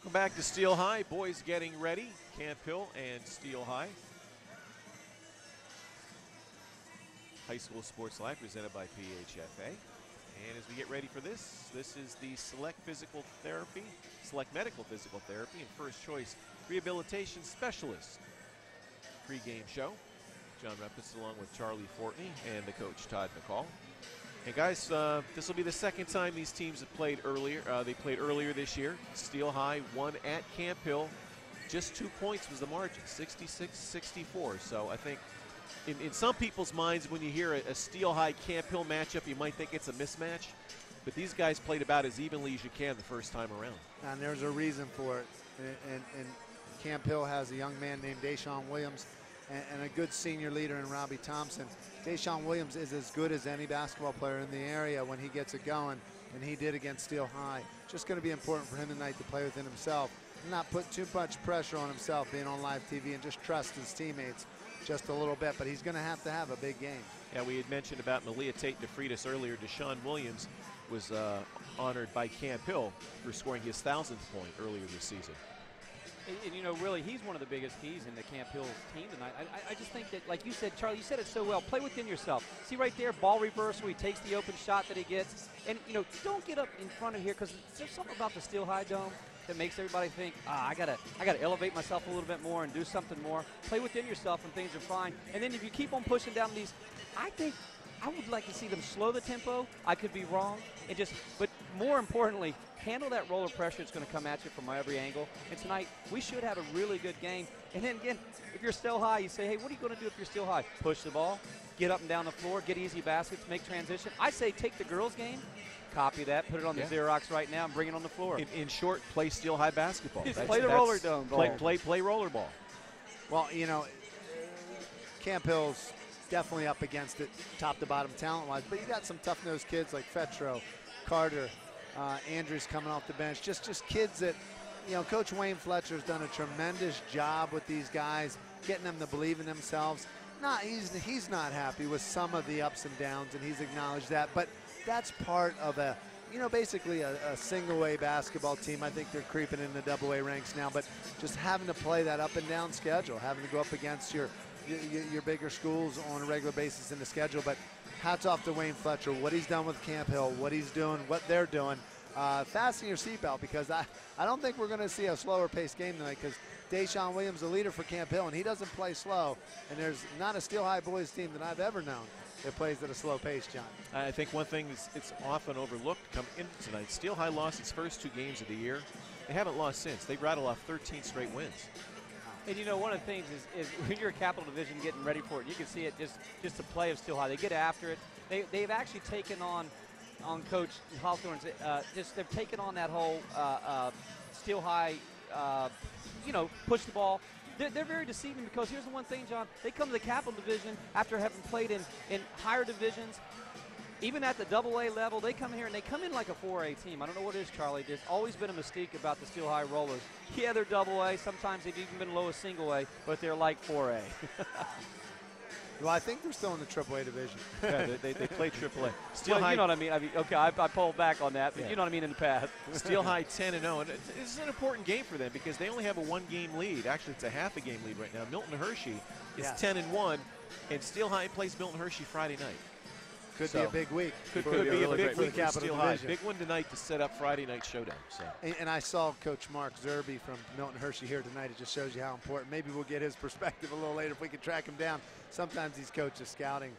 Welcome back to Steel High. Boys getting ready. Camp Hill and Steel High. High School Sports Live presented by PHFA. And as we get ready for this is the Select Medical Physical Therapy and First Choice Rehabilitation Specialist pregame show. John Reppes along with Charlie Fortney and the coach Todd McCall. And guys, this will be the second time these teams have played earlier. They played earlier this year. Steel High won at Camp Hill. Just 2 points was the margin, 66-64. So I think in some people's minds, when you hear a Steel High Camp Hill matchup, you might think it's a mismatch. But these guys played about as evenly as you can the first time around. And there's a reason for it. And Camp Hill has a young man named Deshaun Williams and a good senior leader in Robbie Thompson. Deshaun Williams is as good as any basketball player in the area when he gets it going, and he did against Steel High. Just going to be important for him tonight to play within himself, not put too much pressure on himself being on live TV, and just trust his teammates just a little bit. But he's going to have a big game. Yeah, we had mentioned about Malia Tate DeFreitas earlier. Deshaun Williams was honored by Camp Hill for scoring his 1,000th point earlier this season. And, you know, really, he's one of the biggest keys in the Camp Hill team tonight. I just think that, like you said, Charlie, you said it so well. Play within yourself. See right there, ball reversal. He takes the open shot that he gets. And, you know, don't get up in front of here, because there's something about the Steel High Dome that makes everybody think, I gotta elevate myself a little bit more and do something more. Play within yourself and things are fine. And then if you keep on pushing down these, I think I would like to see them slow the tempo. I could be wrong. But more importantly, handle that roller pressure. It's going to come at you from every angle. And tonight, we should have a really good game. And then again, if you're Steel High, you say, hey, what are you going to do if you're Steel High? Push the ball, get up and down the floor, get easy baskets, make transition. I say take the girls' game, copy that, put it on the Xerox right now, and bring it on the floor. In short, play Steel High basketball. Play the roller dome ball. Play roller ball. Well, you know, Camp Hill's definitely up against it, top to bottom talent-wise. But you got some tough-nosed kids like Fetro, Carter, Andrews coming off the bench. Just kids that, you know, Coach Wayne Fletcher's done a tremendous job with these guys, getting them to believe in themselves. He's not happy with some of the ups and downs, and he's acknowledged that. But that's part of basically a single-A basketball team. I think they're creeping in the double-A ranks now, but just having to play that up and down schedule, having to go up against your bigger schools on a regular basis in the schedule. But hats off to Wayne Fletcher, what he's done with Camp Hill, what he's doing, what they're doing. Fasten your seatbelt, because I don't think we're going to see a slower-paced game tonight, because Deshaun Williams, the leader for Camp Hill, and he doesn't play slow. And there's not a Steel High boys team that I've ever known that plays at a slow pace, John. I think one thing it's often overlooked coming into tonight, Steel High lost its first 2 games of the year. They haven't lost since. They rattled off 13 straight wins. And, you know, one of the things is when you're a Capital Division getting ready for it, you can see it just the play of Steel High. They get after it. They've actually taken on Coach Hawthorne's, they've taken on that whole Steel High, push the ball. They're very deceiving, because here's the one thing, John. They come to the Capital Division after having played in higher divisions. Even at the double-A level, they come here and they come in like a 4A team. I don't know what it is, Charlie. There's always been a mystique about the Steel High Rollers. Yeah, they're double-A. Sometimes they've even been low as single-A, but they're like 4A. Well, I think they're still in the AAA division. Yeah, they play AAA. Steel High, you know what I mean. Okay, I pulled back on that, but you know what I mean in the past. Steel High 10-0, and it's an important game for them, because they only have a 1-game lead. Actually, it's a half-a-game lead right now. Milton Hershey is 10-1, and Steel High plays Milton Hershey Friday night. Could be a big week. Could be a big week for the Capital Steel High. Division. Big one tonight to set up Friday night showdown. So. And I saw Coach Mark Zerby from Milton Hershey here tonight. It just shows you how important. Maybe we'll get his perspective a little later if we can track him down. Sometimes these coaches scouting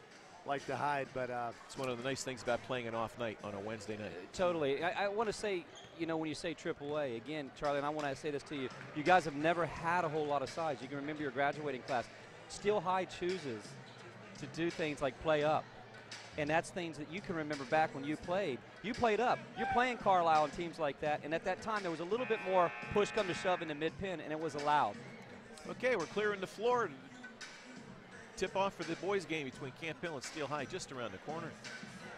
like to hide, but it's one of the nice things about playing an off night on a Wednesday night. Totally. I want to say, you know, when you say AAA, again, Charlie, and I want to say this to you, you guys have never had a whole lot of size. You can remember your graduating class. Steel High chooses to do things like play up. And that's things that you can remember back when you played. You played up. You're playing Carlisle and teams like that. And at that time, there was a little bit more push come to shove in the mid-pin, and it was allowed. Okay, we're clearing the floor. Tip off for the boys' game between Camp Hill and Steel High just around the corner.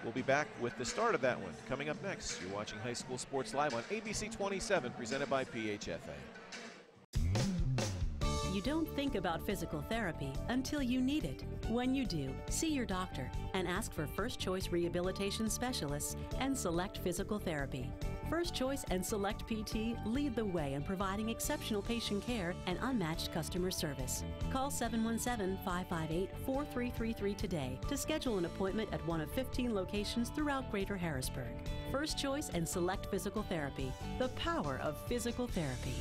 We'll be back with the start of that one coming up next. You're watching High School Sports Live on ABC 27, presented by PHFA. You don't think about physical therapy until you need it. When you do, see your doctor and ask for First Choice Rehabilitation Specialists and Select Physical Therapy. First Choice and Select PT lead the way in providing exceptional patient care and unmatched customer service. Call 717-558-4333 today to schedule an appointment at one of 15 locations throughout Greater Harrisburg. First Choice and Select Physical Therapy, the power of physical therapy.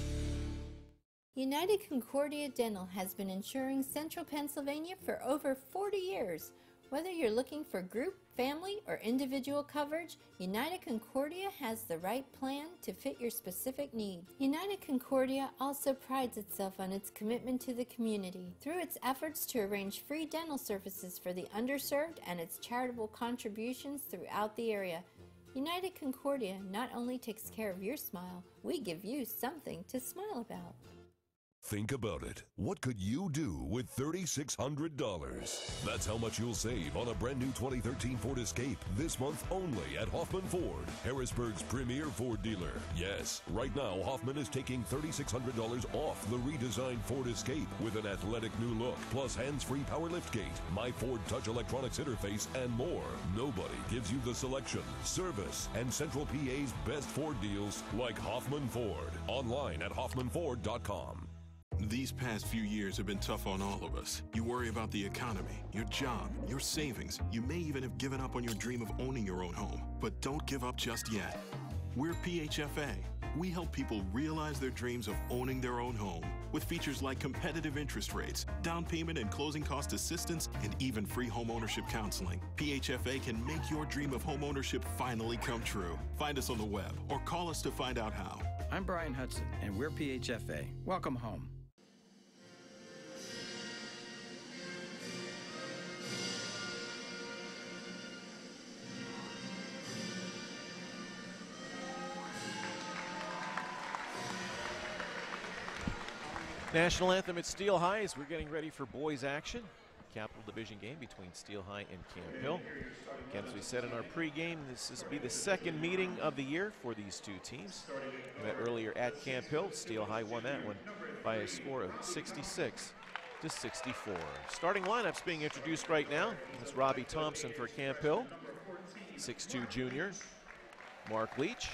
United Concordia Dental has been insuring Central Pennsylvania for over 40 years. Whether you're looking for group, family, or individual coverage, United Concordia has the right plan to fit your specific needs. United Concordia also prides itself on its commitment to the community through its efforts to arrange free dental services for the underserved and its charitable contributions throughout the area. United Concordia not only takes care of your smile, we give you something to smile about. Think about it. What could you do with $3,600? That's how much you'll save on a brand new 2013 Ford Escape this month only at Hoffman Ford, Harrisburg's premier Ford dealer. Yes, right now Hoffman is taking $3,600 off the redesigned Ford Escape with an athletic new look, plus hands-free power liftgate, My Ford Touch electronics interface, and more. Nobody gives you the selection, service, and Central PA's best Ford deals like Hoffman Ford. Online at hoffmanford.com. These past few years have been tough on all of us. You worry about the economy, your job, your savings. You may even have given up on your dream of owning your own home. But don't give up just yet. We're PHFA. We help people realize their dreams of owning their own home with features like competitive interest rates, down payment and closing cost assistance, and even free home ownership counseling. PHFA can make your dream of home ownership finally come true. Find us on the web or call us to find out how. I'm Brian Hudson, and we're PHFA. Welcome home. National anthem at Steel High as we're getting ready for boys action. Capital Division game between Steel High and Camp Hill. Again, as we said in our pregame, this will be the second meeting of the year for these two teams. We met earlier at Camp Hill. Steel High won that one by a score of 66-64. Starting lineups being introduced right now. It's Robbie Thompson for Camp Hill, 6'2" junior. Mark Leach,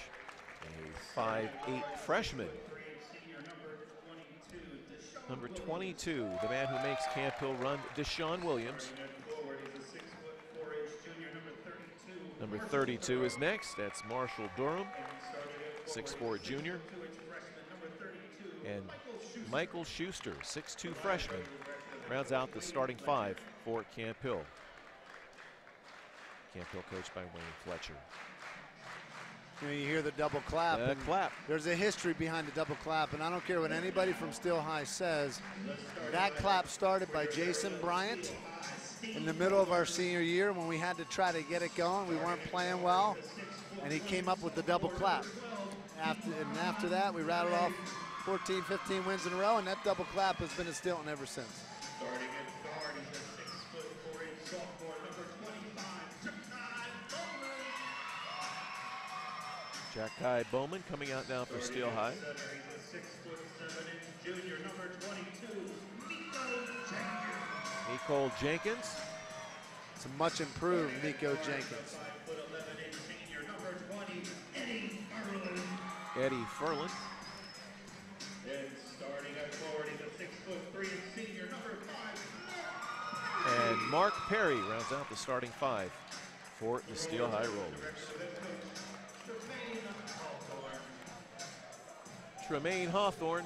a 5'8" freshman. Number 22, the man who makes Camp Hill run, Deshaun Williams. Number 32 is next. That's Marshall Durham, 6'4" junior. And Michael Schuster, 6'2" freshman, rounds out the starting five for Camp Hill. Camp Hill coached by Wayne Fletcher. You know, you hear the double clap. The clap. There's a history behind the double clap, and I don't care what anybody from Steel High says. That clap started by Jason Bryant in the middle of our senior year when we had to try to get it going. We weren't playing well, and he came up with the double clap. After that, we rattled off 14, 15 wins in a row, and that double clap has been at Stilton ever since. Starting at guard, he's a 6'4" sophomore, number 25, Jackai Bowman coming out now for Steel High. He's a 6'7" junior, number 22, Nicole Jenkins. It's a much improved Nico Jenkins. 5'11" senior, number 20, Eddie Furlan. Eddie Furlan. And starting at guard, he's a 6'3" senior, number 5, And Mark Perry rounds out the starting five for the Steel High Rollers. Tremaine Hawthorne,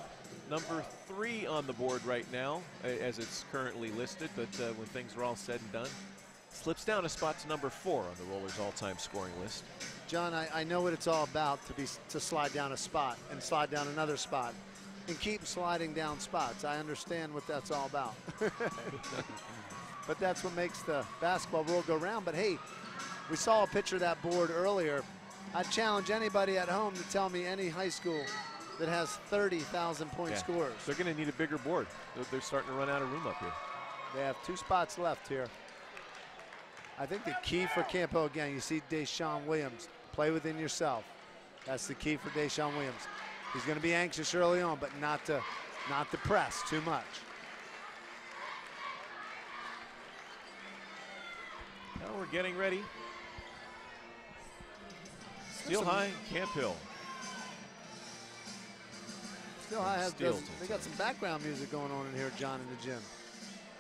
number 3 on the board right now, as it's currently listed, but when things are all said and done, slips down a spot to number 4 on the Rollers' all-time scoring list. John, I know what it's all about to slide down a spot and slide down another spot and keep sliding down spots. I understand what that's all about. But that's what makes the basketball world go round. But hey, we saw a picture of that board earlier. I challenge anybody at home to tell me any high school that has 30,000 point scores. They're going to need a bigger board. They're starting to run out of room up here. They have 2 spots left here. I think the key for Camp Hill, again, you see Deshaun Williams, play within yourself. That's the key for Deshaun Williams. He's going to be anxious early on, but not to press too much. Now we're getting ready. Steel High, Camp Hill. Still High has Steele. they got some background music going on in here, John, in the gym.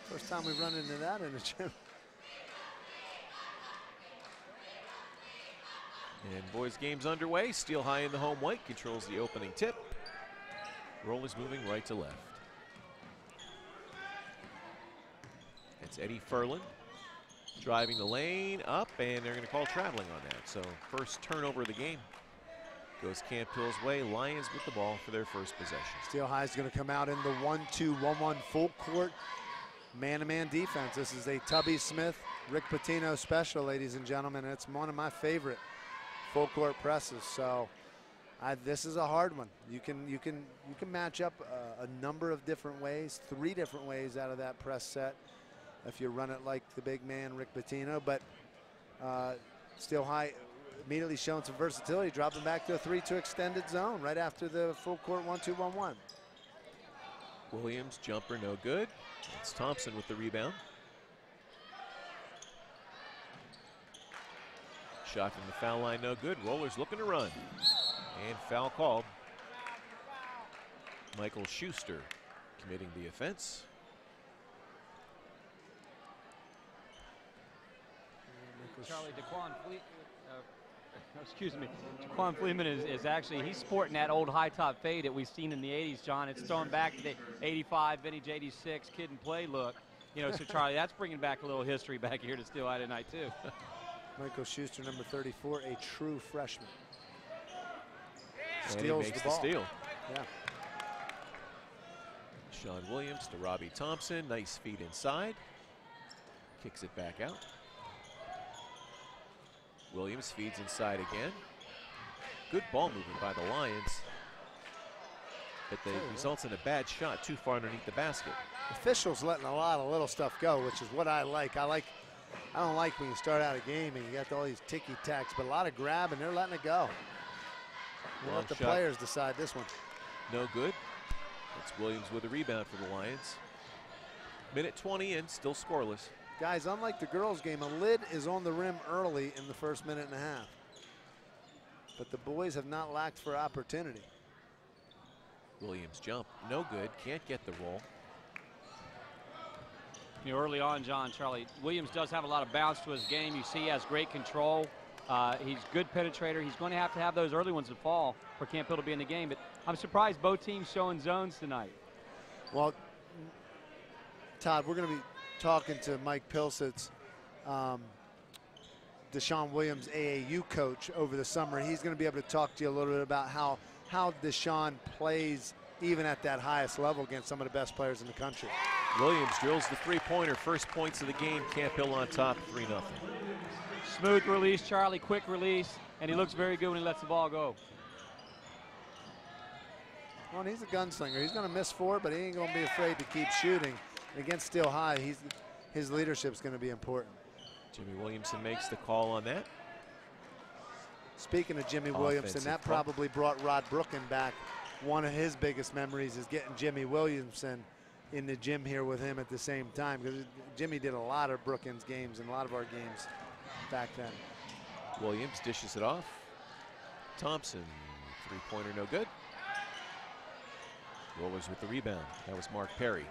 First time we've run into that in the gym. And boys game's underway. Steele High in the home white controls the opening tip. Rollers moving right to left. It's Eddie Furlan driving the lane up, and they're going to call traveling on that. So first turnover of the game goes Camp Hill's way. Lions with the ball for their first possession. Steele High is going to come out in the 1-2-1-1 full court man-to-man defense. This is a Tubby Smith, Rick Pitino special, ladies and gentlemen. It's one of my favorite full court presses. So this is a hard one. You can match up a number of different ways, 3 different ways out of that press set if you run it like the big man Rick Pitino. But Steele High immediately showing some versatility, dropping back to a 3-2 extended zone right after the full court 1-2-1-1. Williams jumper no good. It's Thompson with the rebound. Shot from the foul line no good. Rollers looking to run. And foul called. Michael Schuster committing the offense. Charlie, Daquan Fleeman is actually, he's sporting that old high top fade that we've seen in the 80s, John. It's thrown back to the 85, vintage 86 kid and play look. You know, so Charlie, that's bringing back a little history back here to Steele High tonight too. Michael Schuster, number 34, a true freshman. And Steals he makes the ball. steal. Yeah. Sean Williams to Robbie Thompson. Nice feed inside. Kicks it back out. Williams feeds inside again. Good ball movement by the Lions. But they results in a bad shot too far underneath the basket. Officials letting a lot of little stuff go, which is what I like. I don't like when you start out a game and you got all these ticky-tacks, but a lot of grab and they're letting it go. We'll let the players decide this one. No good. It's Williams with a rebound for the Lions. Minute 20 in, still scoreless. Guys, unlike the girls' game, a lid is on the rim early in the first minute and a half. But the boys have not lacked for opportunity. Williams jump, no good, can't get the roll. You know, early on, John, Charlie, Williams does have a lot of bounce to his game. You see he has great control. He's a good penetrator. He's going to have those early ones to fall for Camp Hill to be in the game. But I'm surprised both teams showing zones tonight. Well, Todd, we're going to be talking to Mike Pilsitz, Deshaun Williams AAU coach over the summer. He's going to be able to talk to you a little bit about how Deshaun plays even at that highest level against some of the best players in the country. Williams drills the three-pointer, first points of the game. Camp Hill on top, 3-0. Smooth release, Charlie, quick release, and he looks very good when he lets the ball go. Well, he's a gunslinger. He's going to miss 4, but he ain't going to be afraid to keep shooting. And against Steele High, his leadership's going to be important. Jimmy Williamson makes the call on that. Speaking of Jimmy Williamson, that probably brought Rod Brooken back. One of his biggest memories is getting Jimmy Williamson in the gym here with him at the same time, because Jimmy did a lot of Brooken's games and a lot of our games back then. Williams dishes it off. Thompson, three-pointer no good. Rollers with the rebound. That was Mark Perry.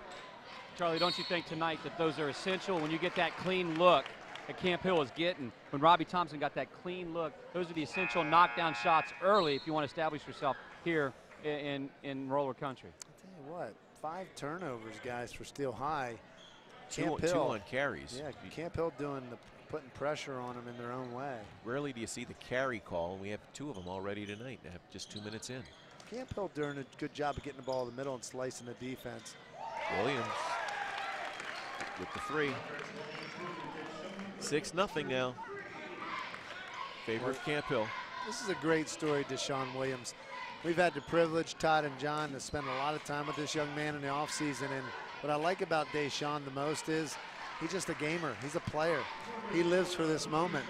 Charlie, don't you think tonight that those are essential when you get that clean look that Camp Hill is getting? When Robbie Thompson got that clean look, those are the essential knockdown shots early if you want to establish yourself here in roller country. I'll tell you what, 5 turnovers, guys, for Steele High. Two on carries. Yeah, Camp Hill putting pressure on them in their own way. Rarely do you see the carry call. We have 2 of them already tonight. They have just 2 minutes in. Camp Hill doing a good job of getting the ball in the middle and slicing the defense. Williams with the 3. 6-0 now. Favor of Camp Hill. This is a great story, Deshaun Williams. We've had the privilege, Todd and John, to spend a lot of time with this young man in the offseason. And what I like about Deshaun the most is he's just a gamer. He's a player. He lives for this moment.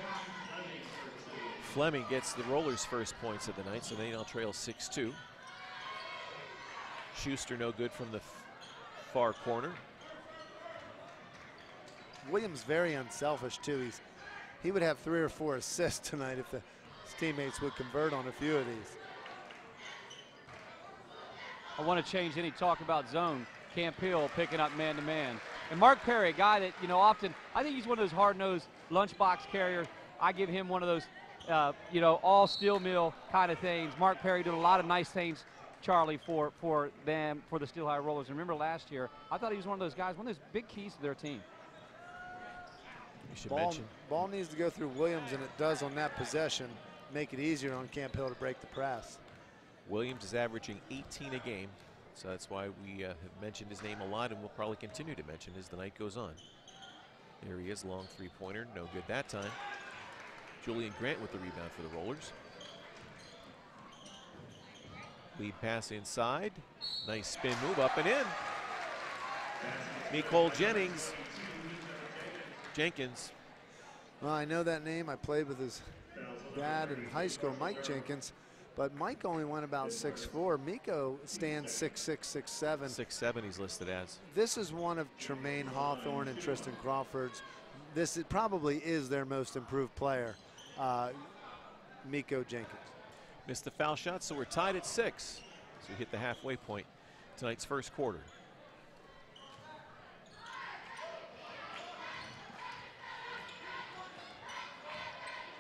Fleming gets the Rollers' first points of the night, so they now trail 6-2. Schuster no good from the far corner. Williams very unselfish too. He would have 3 or 4 assists tonight if his teammates would convert on a few of these. I want to change any talk about zone. Camp Hill picking up man-to-man. And Mark Perry, a guy that, often, I think he's one of those hard-nosed lunchbox carriers. I give him one of those, all steel mill kind of things. Mark Perry doing a lot of nice things, Charlie, for the Steel High Rollers. And remember last year, I thought he was one of those guys, one of those big keys to their team. Ball needs to go through Williams, and it does on that possession. Make it easier on Camp Hill to break the press. Williams is averaging 18 a game, so that's why we have mentioned his name a lot, and we'll probably continue to mention as the night goes on. There he is, long three-pointer, no good that time. Julian Grant with the rebound for the Rollers. Lead pass inside, nice spin move up and in. Nicole Jenkins. Well, I know that name. I played with his dad in high school, Mike Jenkins. But Mike only went about 6'4". Miko stands 6'6", 6'7". 6'7" he's listed as. This is one of Tremaine Hawthorne and Tristan Crawford's. Probably is their most improved player, Miko Jenkins. Missed the foul shot, so we're tied at 6. So we hit the halfway point tonight's first quarter.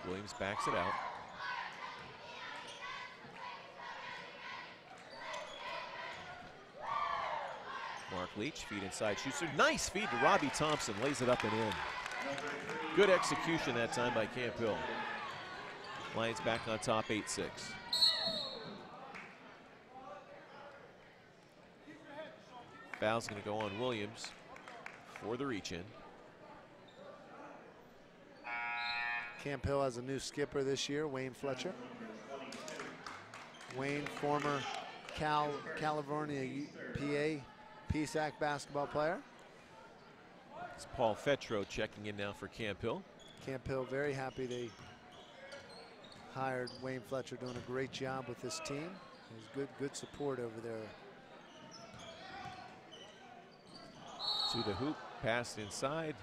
Williams backs it out. Mark Leach, feed inside, shoots a nice feed to Robbie Thompson, lays it up and in. Good execution that time by Camp Hill. Lions back on top, 8-6. Foul's going to go on Williams for the reach-in. Camp Hill has a new skipper this year, Wayne Fletcher. Wayne, former California PA PSAC basketball player. It's Paul Fetro checking in now for Camp Hill. Camp Hill very happy they hired Wayne Fletcher, doing a great job with this team. There's good support over there. To the hoop, passed inside.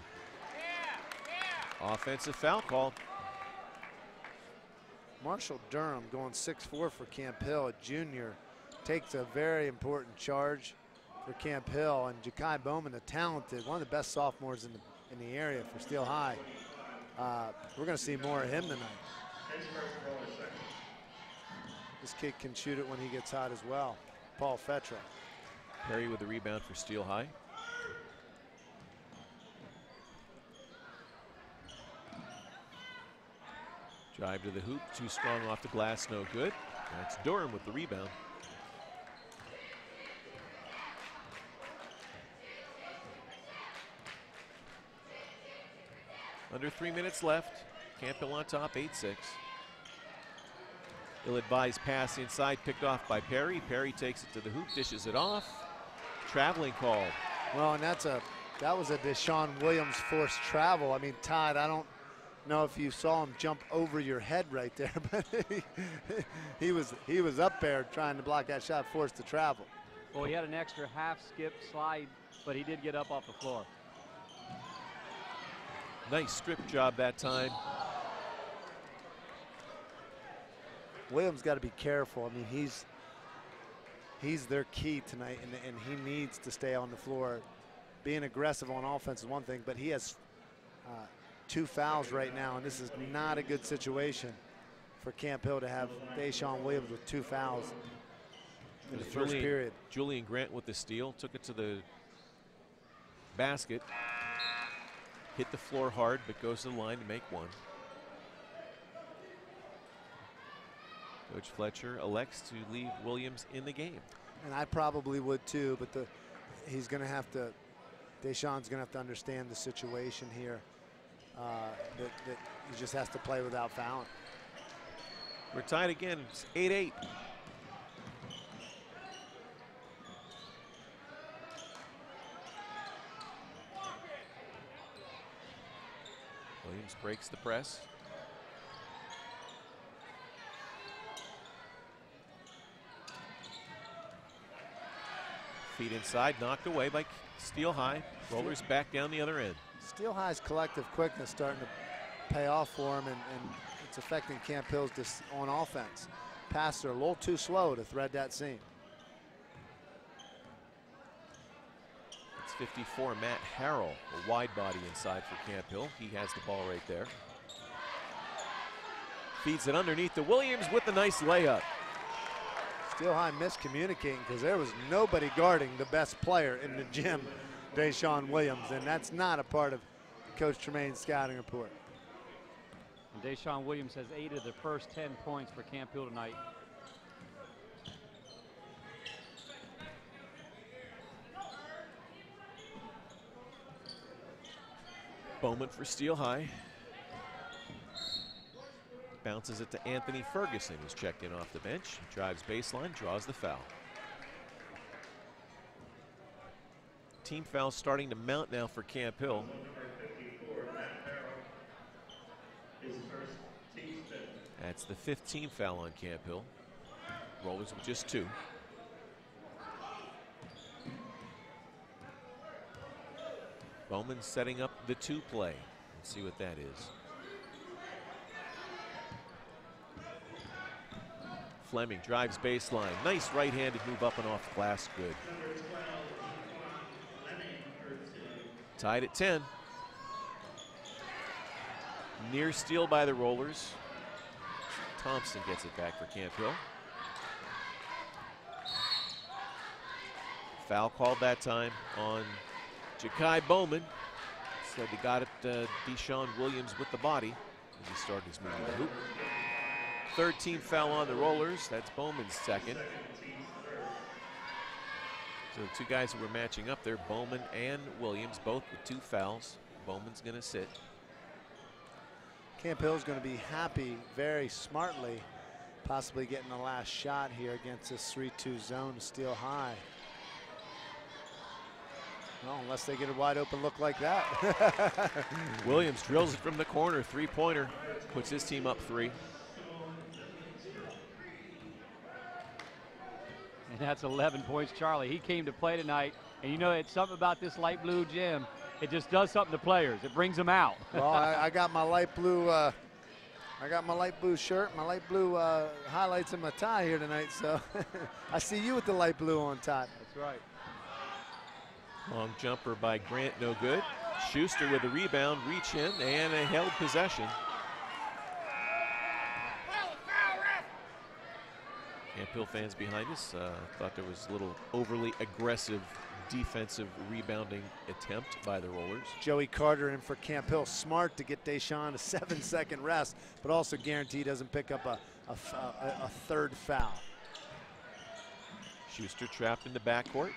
Offensive foul call. Marshall Durham going 6'4" for Camp Hill, a junior, takes a very important charge for Camp Hill. And Ja'Kai Bowman, a talented, one of the best sophomores in the area for Steel High. We're going to see more of him tonight. This kid can shoot it when he gets hot as well. Paul Fetro. Perry with the rebound for Steel High. Drive to the hoop, too strong off the glass, no good. That's Durham with the rebound. Under 3 minutes left. Camp Hill on top, 8-6. Ill-advised pass inside, picked off by Perry. Perry takes it to the hoop, dishes it off. Traveling call. Well, and that was a Deshaun Williams forced travel. I mean, Todd, I don't know if you saw him jump over your head right there, but he was up there trying to block that shot, forced to travel. Well, he had an extra half skip slide, but he did get up off the floor. Nice strip job that time. Williams got to be careful. I mean, he's their key tonight, and he needs to stay on the floor. Being aggressive on offense is one thing, but he has 2 fouls right now, and this is not a good situation for Camp Hill to have Deshaun Williams with 2 fouls in the first period. Julian Grant with the steal, took it to the basket. Hit the floor hard, but goes to the line to make one. Coach Fletcher elects to leave Williams in the game. And I probably would too, but he's going to have to, Deshaun's going to have to understand the situation here, that he just has to play without fouling. We're tied again, it's 8-8. Williams breaks the press. Feet inside, knocked away by Steel High. Rollers back down the other end. Steel High's collective quickness starting to pay off for him, and it's affecting Camp Hill's on offense. Passes are a little too slow to thread that seam. 6'54", Matt Harrell, a wide body inside for Camp Hill. He has the ball right there. Feeds it underneath to Williams with a nice layup. Steel High miscommunicating because there was nobody guarding the best player in the gym, Deshaun Williams, and that's not a part of Coach Tremaine's scouting report. And Deshaun Williams has 8 of the first 10 points for Camp Hill tonight. Bowman for Steel High. Bounces it to Anthony Ferguson, who's checked in off the bench. Drives baseline, draws the foul. Team foul starting to mount now for Camp Hill. That's the 5th team foul on Camp Hill. Rollers with just 2. Bowman setting up the 2 play. Let's see what that is. Fleming drives baseline. Nice right-handed move up and off glass. Good. Tied at 10. Near steal by the Rollers. Thompson gets it back for Camp Hill. Foul called that time on Ja'Kai Bowman. Said he got it Deshaun Williams with the body as he started his move to the hoop. 3rd team foul on the Rollers. That's Bowman's 2nd. So the 2 guys who were matching up there, Bowman and Williams, both with 2 fouls. Bowman's going to sit. Camp Hill's going to be happy very smartly, possibly getting the last shot here against this 3-2 zone to Steel High. Well, unless they get a wide open look like that. Williams drills it from the corner, 3-pointer, puts his team up 3. And that's 11 points, Charlie. He came to play tonight, and you know, it's something about this light blue gym. It just does something to players. It brings them out. Well, I got my light blue. I got my light blue shirt, my light blue highlights in my tie here tonight. So I see you with the light blue on top. That's right. Long jumper by Grant, no good. Schuster with the rebound, reach in, and a held possession. Camp Hill fans behind us thought there was a little overly aggressive defensive rebounding attempt by the Rollers. Joey Carter in for Camp Hill. Smart to get Deshaun a 7-second rest, but also guarantee he doesn't pick up a 3rd foul. Schuster trapped in the backcourt.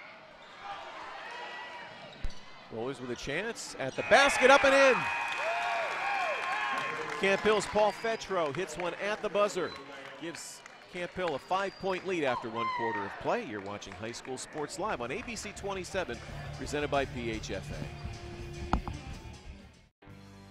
Rollers with a chance at the basket, up and in. Camp Hill's Paul Fetro hits one at the buzzer. Gives Camp Hill a 5-point lead after 1 quarter of play. You're watching High School Sports Live on ABC 27, presented by PHFA.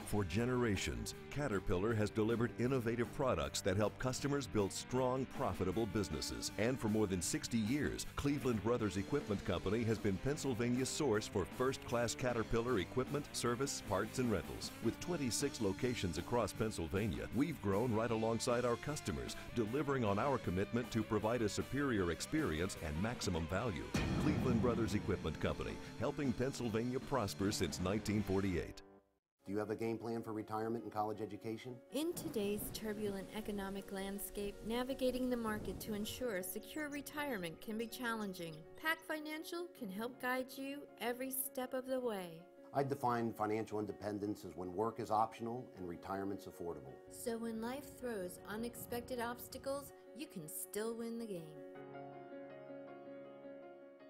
For generations, Caterpillar has delivered innovative products that help customers build strong, profitable businesses. And for more than 60 years, Cleveland Brothers Equipment Company has been Pennsylvania's source for first-class Caterpillar equipment, service, parts, and rentals. With 26 locations across Pennsylvania, we've grown right alongside our customers, delivering on our commitment to provide a superior experience and maximum value. Cleveland Brothers Equipment Company, helping Pennsylvania prosper since 1948. Do you have a game plan for retirement and college education? In today's turbulent economic landscape, navigating the market to ensure a secure retirement can be challenging. PAC Financial can help guide you every step of the way. I define financial independence as when work is optional and retirement's affordable. So when life throws unexpected obstacles, you can still win the game.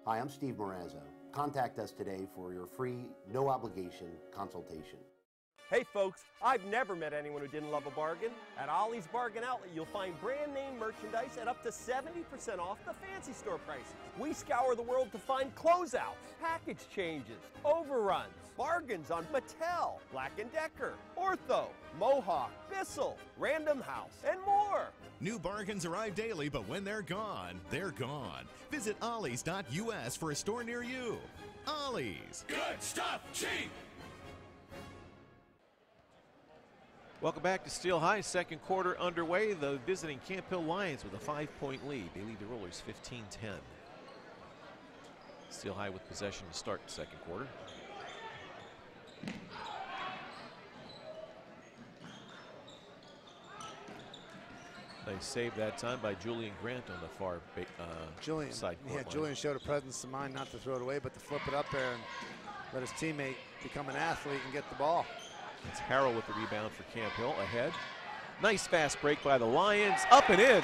Hi, I'm Steve Morazzo. Contact us today for your free, no obligation consultation. Hey folks, I've never met anyone who didn't love a bargain. At Ollie's Bargain Outlet, you'll find brand name merchandise at up to 70% off the fancy store prices. We scour the world to find closeouts, package changes, overruns, bargains on Mattel, Black & Decker, Ortho, Mohawk, Bissell, Random House, and more. New bargains arrive daily, but when they're gone, they're gone. Visit Ollie's.us for a store near you. Ollie's. Good stuff, cheap. Welcome back to Steel High. 2nd quarter underway. The visiting Camp Hill Lions with a 5-point lead. They lead the Rollers 15-10. Steel High with possession to start the second quarter. They saved that time by Julian Grant on the far side court line. Julian showed a presence of mind not to throw it away, but to flip it up there and let his teammate become an athlete and get the ball. It's Harrell with the rebound for Camp Hill ahead. Nice fast break by the Lions, up and in.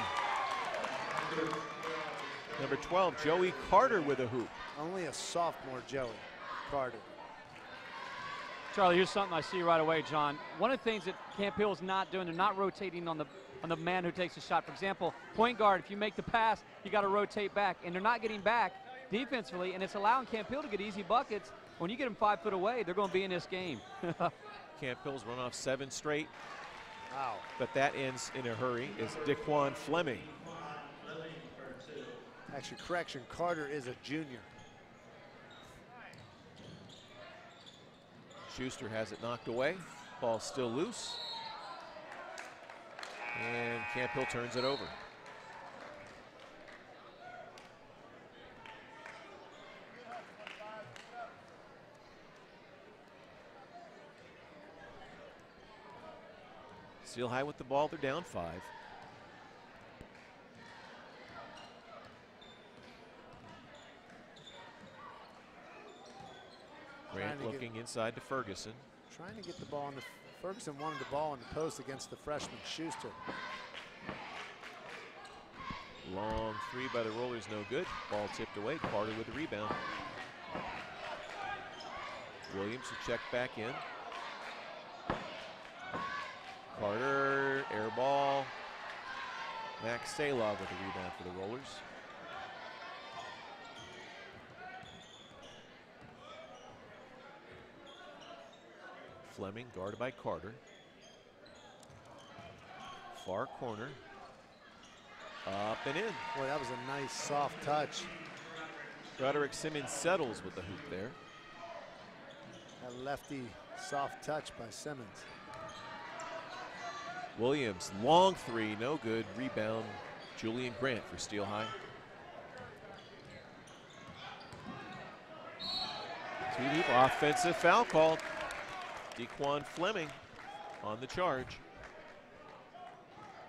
Number 12, Joey Carter with a hoop. Only a sophomore, Joey Carter. Charlie, here's something I see right away, John. One of the things that Camp Hill is not doing, they're not rotating on the man who takes the shot. For example, point guard, if you make the pass, you got to rotate back, and they're not getting back defensively, and it's allowing Camp Hill to get easy buckets. When you get them 5 foot away, they're going to be in this game. Camp Hill's run off 7 straight. Wow. But that ends in a hurry. Is Daquan Fleming. Actually, correction, Carter is a junior. Schuster has it knocked away. Ball still loose. And Camp Hill turns it over. Steel High with the ball, they're down 5. Grant looking inside to Ferguson. Trying to get the ball in the, Ferguson wanted the ball in the post against the freshman Schuster. Long 3 by the Rollers, no good. Ball tipped away, Carter with the rebound. Williams will check back in. Carter, air ball. Max Salov with the rebound for the Rollers. Fleming guarded by Carter. Far corner. Up and in. Boy, that was a nice soft touch. Roderick Simmons settles with the hoop there. That lefty soft touch by Simmons. Williams, long 3, no good. Rebound, Julian Grant for Steel High. Too deep, offensive foul called. Daquan Fleming on the charge.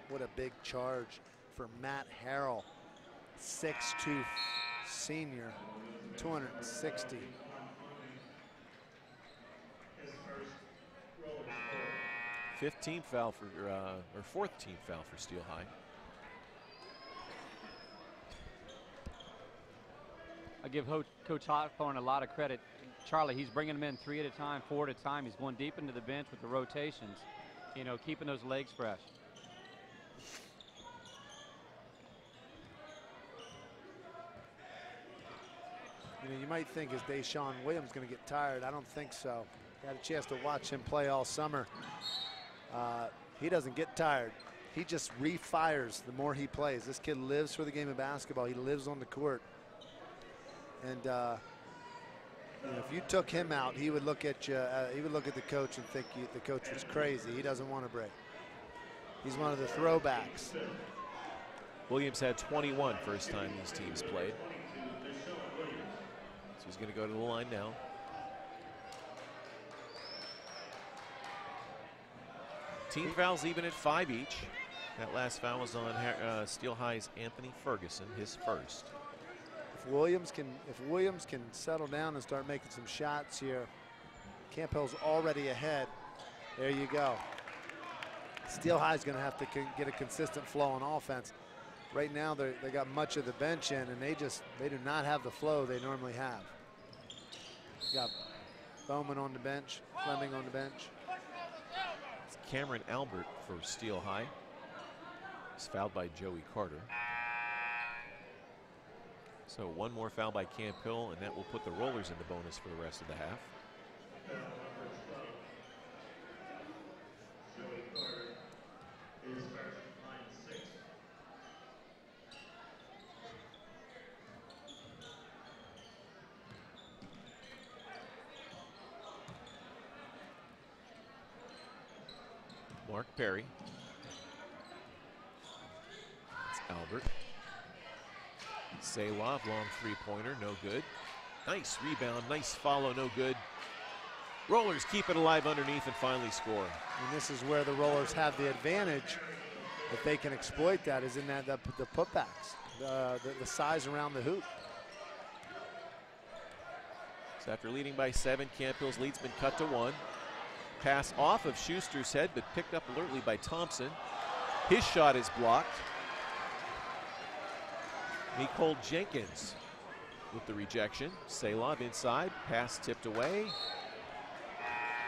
What a big charge for Matt Harrell, 6'2" senior, 260. Fifth team foul for, or fourth team foul for Steel High. I give Coach Hawthorne a lot of credit. Charlie, he's bringing them in 3 at a time, 4 at a time. He's going deep into the bench with the rotations, you know, keeping those legs fresh. You know, you might think, is Deshaun Williams going to get tired? I don't think so. Got a chance to watch him play all summer. He doesn't get tired. He just refires the more he plays. This kid lives for the game of basketball. He lives on the court. And you know, if you took him out, he would look at you. He would look at the coach and think the coach was crazy. He doesn't want to break. He's one of the throwbacks. Williams had 21 first time these teams played. So he's going to go to the line now. Team fouls even at 5 each. That last foul was on Steel High's Anthony Ferguson, his first. If Williams can settle down and start making some shots here, Camp Hill's already ahead. There you go. Steel High's going to have to get a consistent flow on offense. Right now, they got much of the bench in, and they do not have the flow they normally have. Got Bowman on the bench, Fleming on the bench. It's Cameron Albert for Steel High. He's fouled by Joey Carter. So one more foul by Camp Hill, and that will put the Rollers in the bonus for the rest of the half. Mark Perry. It's Albert. Salov, long 3-pointer, no good. Nice rebound, nice follow, no good. Rollers keep it alive underneath and finally score. And this is where the Rollers have the advantage, if they can exploit that, is in that the putbacks, the size around the hoop. So after leading by 7, Camp Hill's lead's been cut to 1. Pass off of Schuster's head, but picked up alertly by Thompson. His shot is blocked. Nicole Jenkins with the rejection. Salov inside, pass tipped away.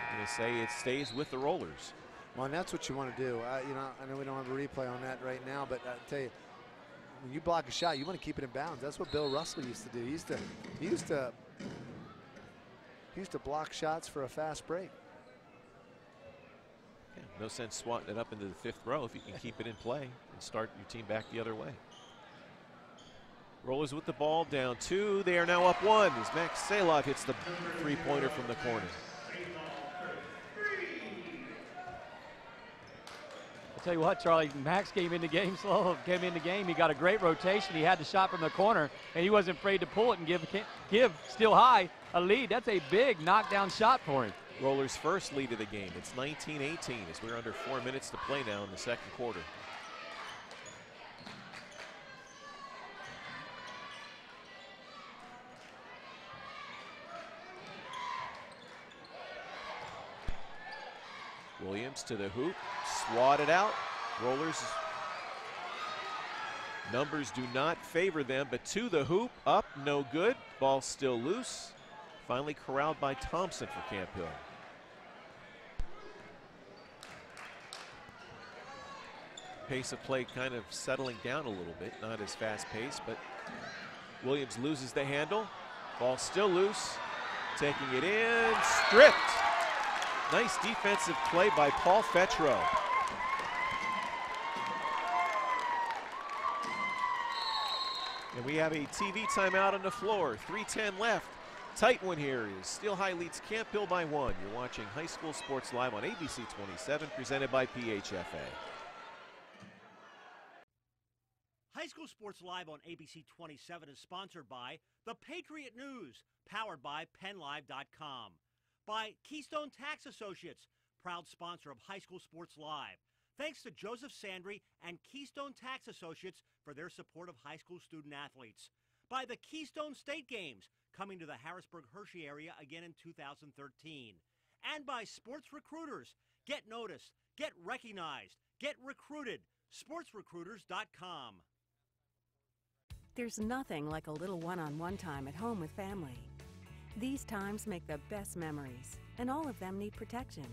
I'm going to say it stays with the Rollers. Well, and that's what you want to do. You know, I know we don't have a replay on that right now, but I tell you, when you block a shot, you want to keep it in bounds. That's what Bill Russell used to do. He used to block shots for a fast break. Yeah, no sense swatting it up into the 5th row if you can keep it in play and start your team back the other way. Rollers with the ball, down 2. They are now up 1 as Max Salov hits the 3-pointer from the corner. I'll tell you what, Charlie, Max came in the game slow, came in the game. He got a great rotation. He had the shot from the corner, and he wasn't afraid to pull it and give Steel High a lead. That's a big knockdown shot for him. Rollers' first lead of the game. It's 19-18 as we're under 4 minutes to play now in the 2nd quarter. Williams to the hoop, swatted out. Rollers numbers do not favor them, but to the hoop, up, no good. Ball still loose. Finally corralled by Thompson for Camp Hill. Pace of play kind of settling down a little bit, not as fast paced, but Williams loses the handle. Ball still loose, taking it in, stripped. Nice defensive play by Paul Fetro. And we have a TV timeout on the floor. 3:10 left. Tight one here is Steel High leads Camp Hill by 1. You're watching High School Sports Live on ABC 27, presented by PHFA. High School Sports Live on ABC 27 is sponsored by The Patriot News, powered by PennLive.com. By Keystone Tax Associates, proud sponsor of High School Sports Live. Thanks to Joseph Sandry and Keystone Tax Associates for their support of high school student athletes. By the Keystone State Games, coming to the Harrisburg-Hershey area again in 2013. And by Sports Recruiters. Get noticed, get recognized, get recruited. SportsRecruiters.com. There's nothing like a little one-on-one time at home with family. These times make the best memories, and all of them need protection.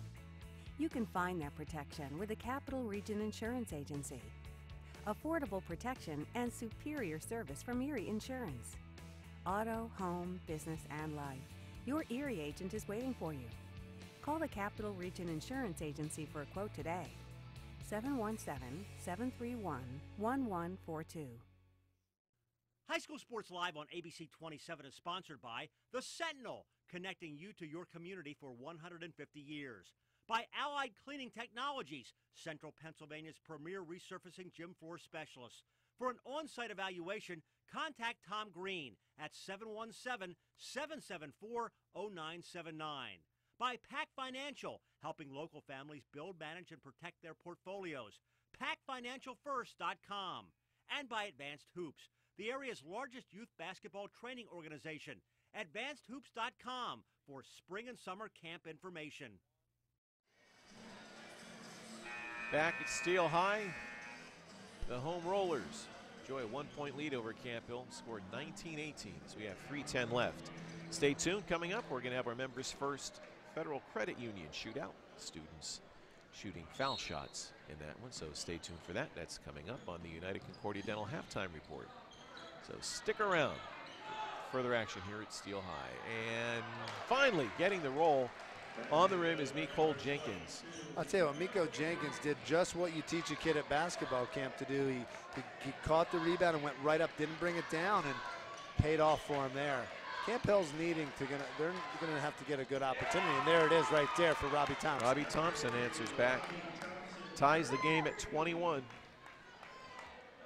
You can find that protection with the Capital Region Insurance Agency. Affordable protection and superior service from Erie Insurance. Auto, home, business, and life. Your Erie agent is waiting for you. Call the Capital Region Insurance Agency for a quote today. 717-731-1142. High School Sports Live on ABC 27 is sponsored by The Sentinel, connecting you to your community for 150 years. By Allied Cleaning Technologies, Central Pennsylvania's premier resurfacing gym floor specialist. For an on-site evaluation, contact Tom Green at 717-774-0979. By Pack Financial, helping local families build, manage, and protect their portfolios. PackFinancialFirst.com. And by Advanced Hoops, the area's largest youth basketball training organization. AdvancedHoops.com for spring and summer camp information. Back at Steel High, the home Rollers enjoy a 1-point lead over Camp Hill, scored 19-18, so we have 3:10 left. Stay tuned. Coming up, we're going to have our members' first Federal Credit Union shootout. Students shooting foul shots in that one, so stay tuned for that. That's coming up on the United Concordia Dental Halftime Report. So stick around for further action here at Steel High. And finally getting the roll on the rim is Nicole Jenkins. I'll tell you what, Miko Jenkins did just what you teach a kid at basketball camp to do. He caught the rebound and went right up, didn't bring it down, and paid off for him there. Camp Hill's they're gonna have to get a good opportunity, and there it is right there for Robbie Thompson. Robbie Thompson answers back, ties the game at 21.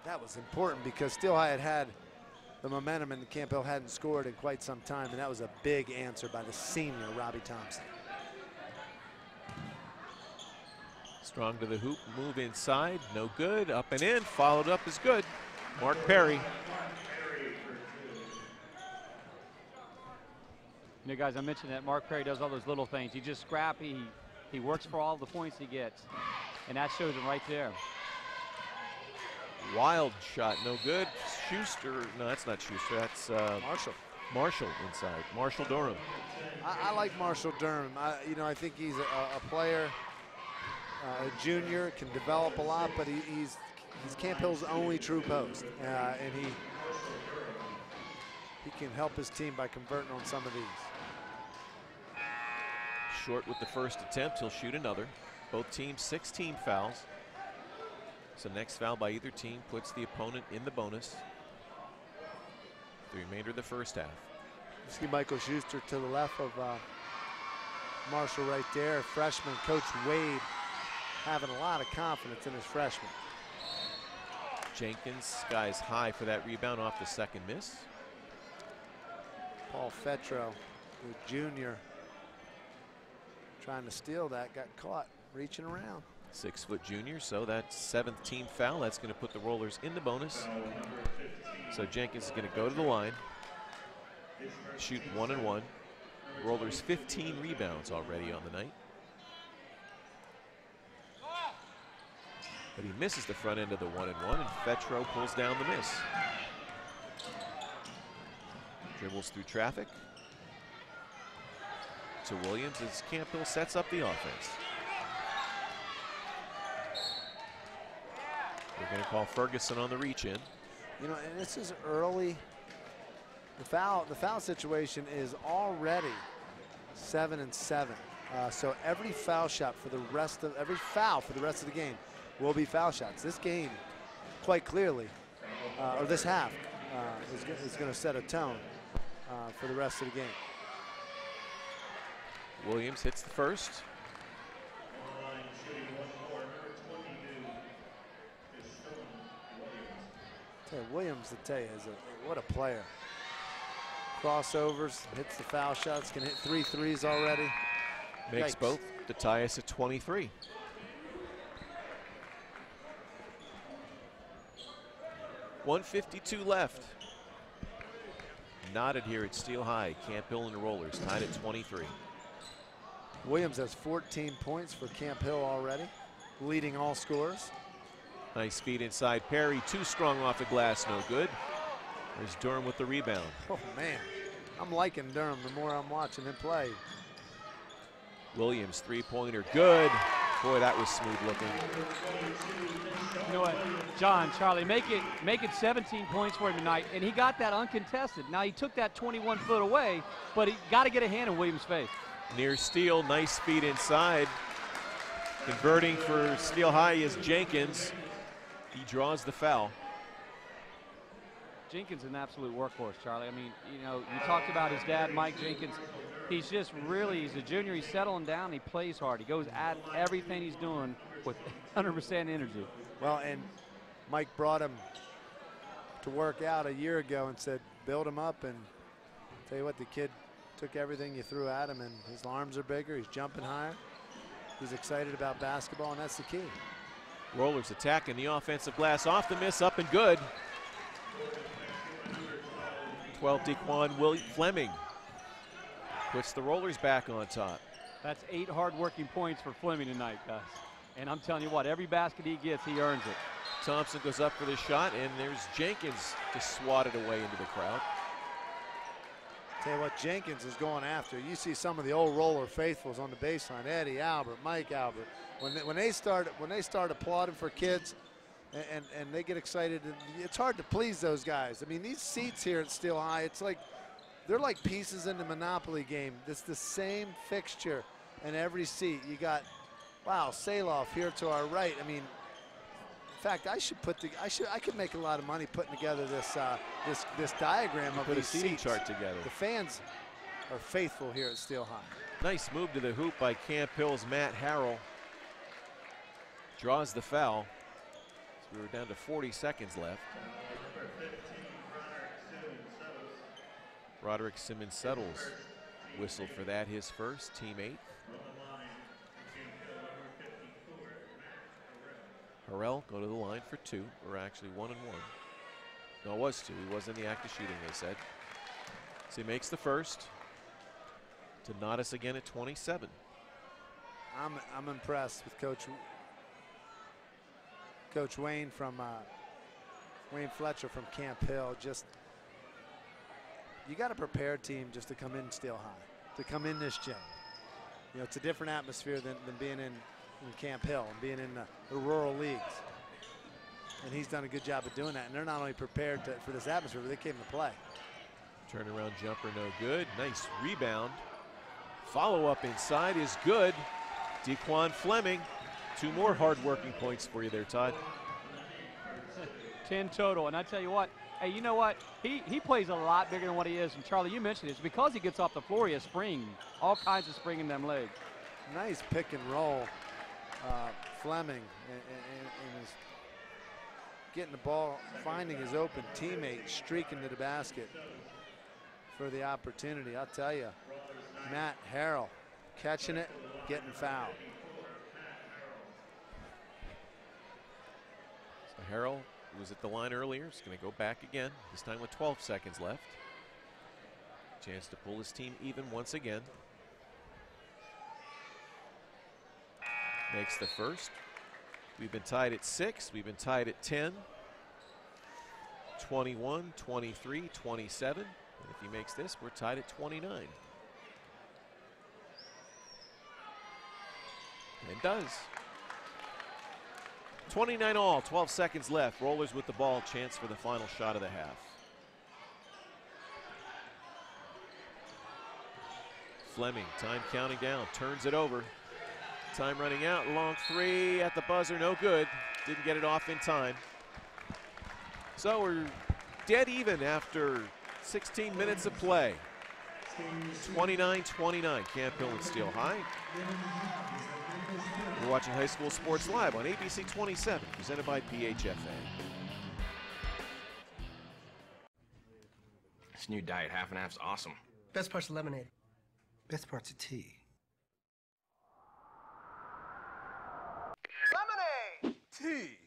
That was important because Steel High had the momentum, and Camp Hill hadn't scored in quite some time, and that was a big answer by the senior, Robbie Thompson. Strong to the hoop, move inside, no good, up and in, followed up is good. Mark Perry. You know, guys, I mentioned that Mark Perry does all those little things. He's just scrappy. He works for all the points he gets, and that shows him right there. Wild shot, no good. Schuster, no, that's not Schuster, that's Marshall. Marshall inside, Marshall Durham. I like Marshall Durham. I think he's a player, a junior, can develop a lot, but he's Camp Hill's only true post, and he can help his team by converting on some of these. Short with the first attempt, he'll shoot another. Both teams 16 fouls. So next foul by either team puts the opponent in the bonus. The remainder of the first half. You see Michael Schuster to the left of Marshall right there. Freshman Coach Wade having a lot of confidence in his freshman. Jenkins skies high for that rebound off the second miss. Paul Fetro, the junior, trying to steal that, got caught reaching around. 6-foot junior, so that's 7th team foul. That's going to put the Rollers in the bonus. So Jenkins is going to go to the line, shoot 1 and 1. Rollers 15 rebounds already on the night. But he misses the front end of the 1 and 1, and Fetro pulls down the miss. Dribbles through traffic to Williams as Camp Hill sets up the offense. We're going to call Ferguson on the reach in. You know, and this is early. The foul situation is already 7-7. So every foul shot for the rest of the game will be foul shots. This game, quite clearly, or this half, is going to set a tone for the rest of the game. Williams hits the first. Williams, to tell you, what a player. Crossovers, hits the foul shots, can hit 3 threes already. Makes both to tie us at 23. .152 left. Knotted here at Steel High. Camp Hill and the Rollers tied at 23. Williams has 14 points for Camp Hill already, leading all scorers. Nice feed inside Perry, too strong off the glass, no good. There's Durham with the rebound. Oh man, I'm liking Durham the more I'm watching him play. Williams, three-pointer, good. Boy, that was smooth looking. You know what, John, Charlie, make it 17 points for him tonight, and he got that uncontested. Now he took that 21 foot away, but he got to get a hand in Williams' face. Near steal, nice feed inside. Converting for Steel High is Jenkins. He draws the foul. Jenkins is an absolute workhorse, Charlie. I mean, you know, you talked about his dad, Mike Jenkins. He's just really, he's a junior, he's settling down, he plays hard. He goes at everything he's doing with 100% energy. Well, and Mike brought him to work out a year ago and said, build him up, and tell you what, the kid took everything you threw at him, and his arms are bigger, he's jumping higher. He's excited about basketball, and that's the key. Rollers attacking the offensive glass, off the miss, up and good. 12, Dequan Fleming puts the Rollers back on top. That's 8 hard-working points for Fleming tonight, guys. And I'm telling you what, every basket he gets, he earns it. Thompson goes up for the shot, and there's Jenkins to swat it away into the crowd. Tell you what, Jenkins is going after. You see some of the old Roller faithfuls on the baseline, Eddie Albert, Mike Albert. When they start applauding for kids and they get excited, it's hard to please those guys. I mean, these seats here at Steel High, it's like they're like pieces in the Monopoly game. It's the same fixture in every seat. You got, wow, Saloff here to our right. I mean, in fact, I could make a lot of money putting together this diagram of put these a seating seats. chart together. The fans are faithful here at Steel High. Nice move to the hoop by Camp Hill's Matt Harrell. Draws the foul. So we were down to 40 seconds left. Roderick Simmons Settles whistled for that, his first, teammate. Harrell go to the line for 2, or actually 1 and 1. No, it was 2. He was in the act of shooting, they said. So he makes the first to knot us again at 27. I'm impressed with Coach Wayne from Wayne Fletcher from Camp Hill. Just, you got to prepare a team just to come in Steel High, to come in this gym. You know, it's a different atmosphere than being in Camp Hill and being in the rural leagues. And he's done a good job of doing that. And they're not only prepared for this atmosphere, but they came to play. Turnaround jumper, no good. Nice rebound. Follow-up inside is good. Dequan Fleming. 2 more hard-working points for you there, Todd. 10 total. And I tell you what, hey, you know what? He plays a lot bigger than what he is. And Charlie, you mentioned it. It's because he gets off the floor, he has spring. All kinds of spring in them legs. Nice pick and roll. Fleming and is getting the ball, finding his open teammate, streaking to the basket for the opportunity. I'll tell you, Matt Harrell catching it, getting fouled. So Harrell, who was at the line earlier, is going to go back again, this time with 12 seconds left. Chance to pull his team even once again. Makes the first. We've been tied at 6. We've been tied at 10. 21, 23, 27. And if he makes this, we're tied at 29. And does. 29 all, 12 seconds left. Rollers with the ball, chance for the final shot of the half. Fleming, time counting down, turns it over. Time running out, long 3 at the buzzer, no good. Didn't get it off in time. So we're dead even after 16 minutes of play. 29-29, Camp Hill and Steel High. We're watching High School Sports Live on ABC 27, presented by PHFA. This new diet half and half's awesome. Best part's the lemonade. Best part's the tea. Lemonade! Tea!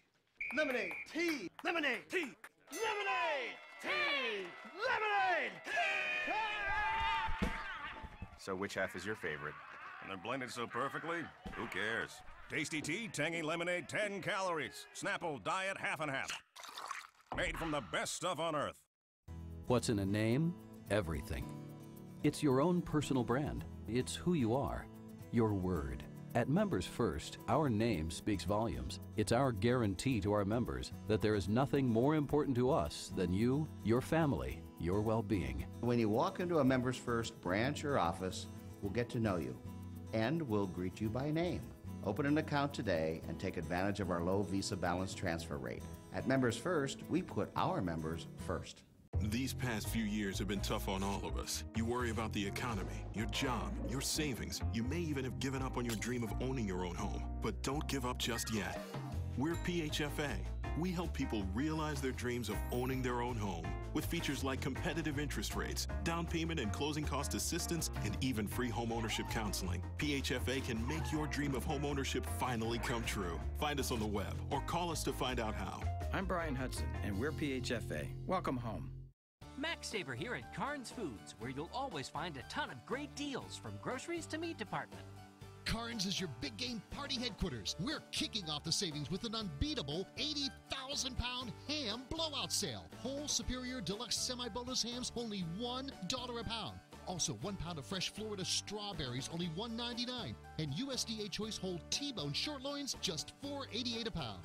Lemonade! Tea! Lemonade! Tea! Lemonade! Tea! Lemonade! So which half is your favorite? And they're blended so perfectly, who cares? Tasty tea, tangy lemonade, 10 calories. Snapple diet half and half. Made from the best stuff on earth. What's in a name? Everything. It's your own personal brand. It's who you are. Your word. At Members First, our name speaks volumes. It's our guarantee to our members that there is nothing more important to us than you, your family, your well-being. When you walk into a Members First branch or office, we'll get to know you, and we'll greet you by name. Open an account today and take advantage of our low Visa balance transfer rate. At Members First, we put our members first. These past few years have been tough on all of us. You worry about the economy, your job, your savings. You may even have given up on your dream of owning your own home. But don't give up just yet. We're PHFA. We help people realize their dreams of owning their own home with features like competitive interest rates, down payment and closing cost assistance, and even free home ownership counseling. PHFA can make your dream of home ownership finally come true. Find us on the web or call us to find out how. I'm Brian Hudson, and we're PHFA. Welcome home. Max Saver here at Carnes Foods, where you'll always find a ton of great deals from groceries to meat department. Carnes is your big game party headquarters. We're kicking off the savings with an unbeatable 80,000-pound ham blowout sale. Whole Superior Deluxe Semi-Bonus hams, only $1 a pound. Also, 1 pound of fresh Florida strawberries, only $1.99. And USDA Choice Whole T-Bone short loins, just $4.88 a pound.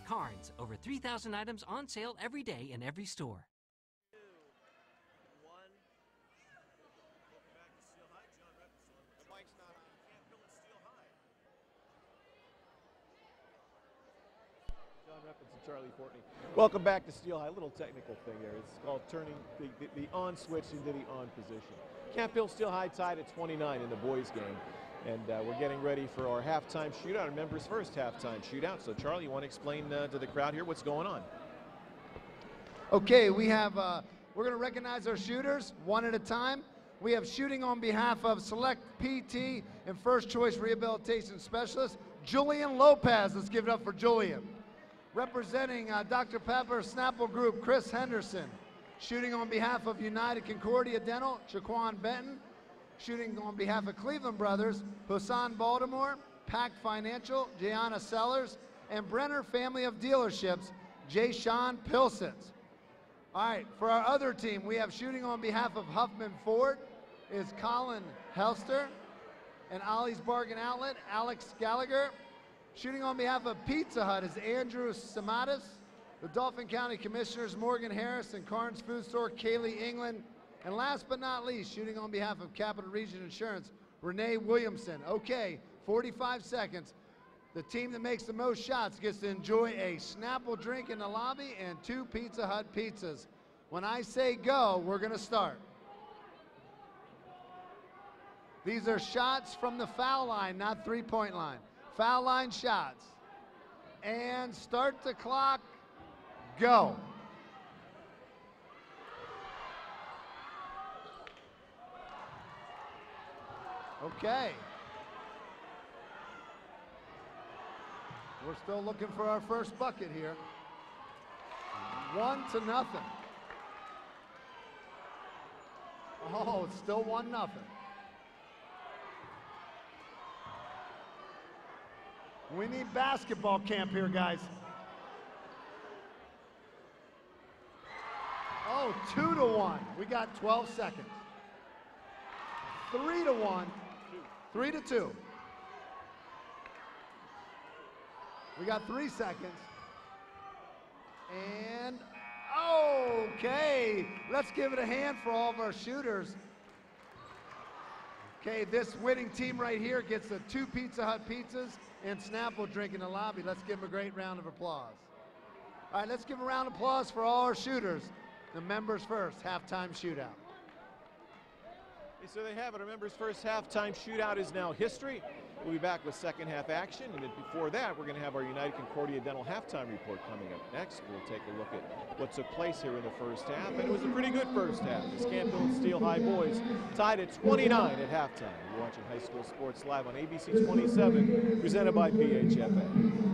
Carnes, over 3,000 items on sale every day in every store. Charlie Fortney. Welcome back to Steel High. A little technical thing there. It's called turning the on switch into the on position. Camp Hill Steel High tied at 29 in the boys game. And we're getting ready for our halftime shootout, our Members First halftime shootout. So Charlie, you want to explain to the crowd here what's going on? Okay, we have We're going to recognize our shooters one at a time. We have shooting on behalf of Select PT and First Choice Rehabilitation Specialist, Julian Lopez. Let's give it up for Julian. Representing Dr. Pepper Snapple Group, Chris Henderson. Shooting on behalf of United Concordia Dental, Shaquan Benton. Shooting on behalf of Cleveland Brothers, Hassan Baltimore, Pack Financial, Gianna Sellers, and Brenner Family of Dealerships, Jay Sean Pilsons. All right, for our other team, we have shooting on behalf of Huffman Ford is Colin Helster, and Ollie's Bargain Outlet, Alex Gallagher. Shooting on behalf of Pizza Hut is Andrew Samadas, the Dauphin County Commissioners, Morgan Harris, and Carnes Food Store, Kaylee England. And last but not least, shooting on behalf of Capital Region Insurance, Renee Williamson. Okay, 45 seconds. The team that makes the most shots gets to enjoy a Snapple drink in the lobby and 2 Pizza Hut pizzas. When I say go, we're going to start. These are shots from the foul line, not three-point line. Foul line shots. And start the clock. Go. Okay. We're still looking for our first bucket here. 1-0. Oh, it's still 1-0. We need basketball camp here, guys. Oh, 2-1. We got 12 seconds. 3-1. 3-2. We got 3 seconds. And, okay. Let's give it a hand for all of our shooters. Okay, this winning team right here gets the 2 Pizza Hut pizzas and Snapple drink in the lobby. Let's give them a great round of applause. All right, let's give a round of applause for all our shooters. The members first, halftime shootout. So they have it. Our members' first halftime shootout is now history. We'll be back with second half action, and then before that, we're going to have our United Concordia Dental halftime report coming up next. We'll take a look at what took place here in the first half, and it was a pretty good first half. The Campbell and Steel High boys tied at 29 at halftime. You're watching High School Sports live on ABC 27, presented by PHFA.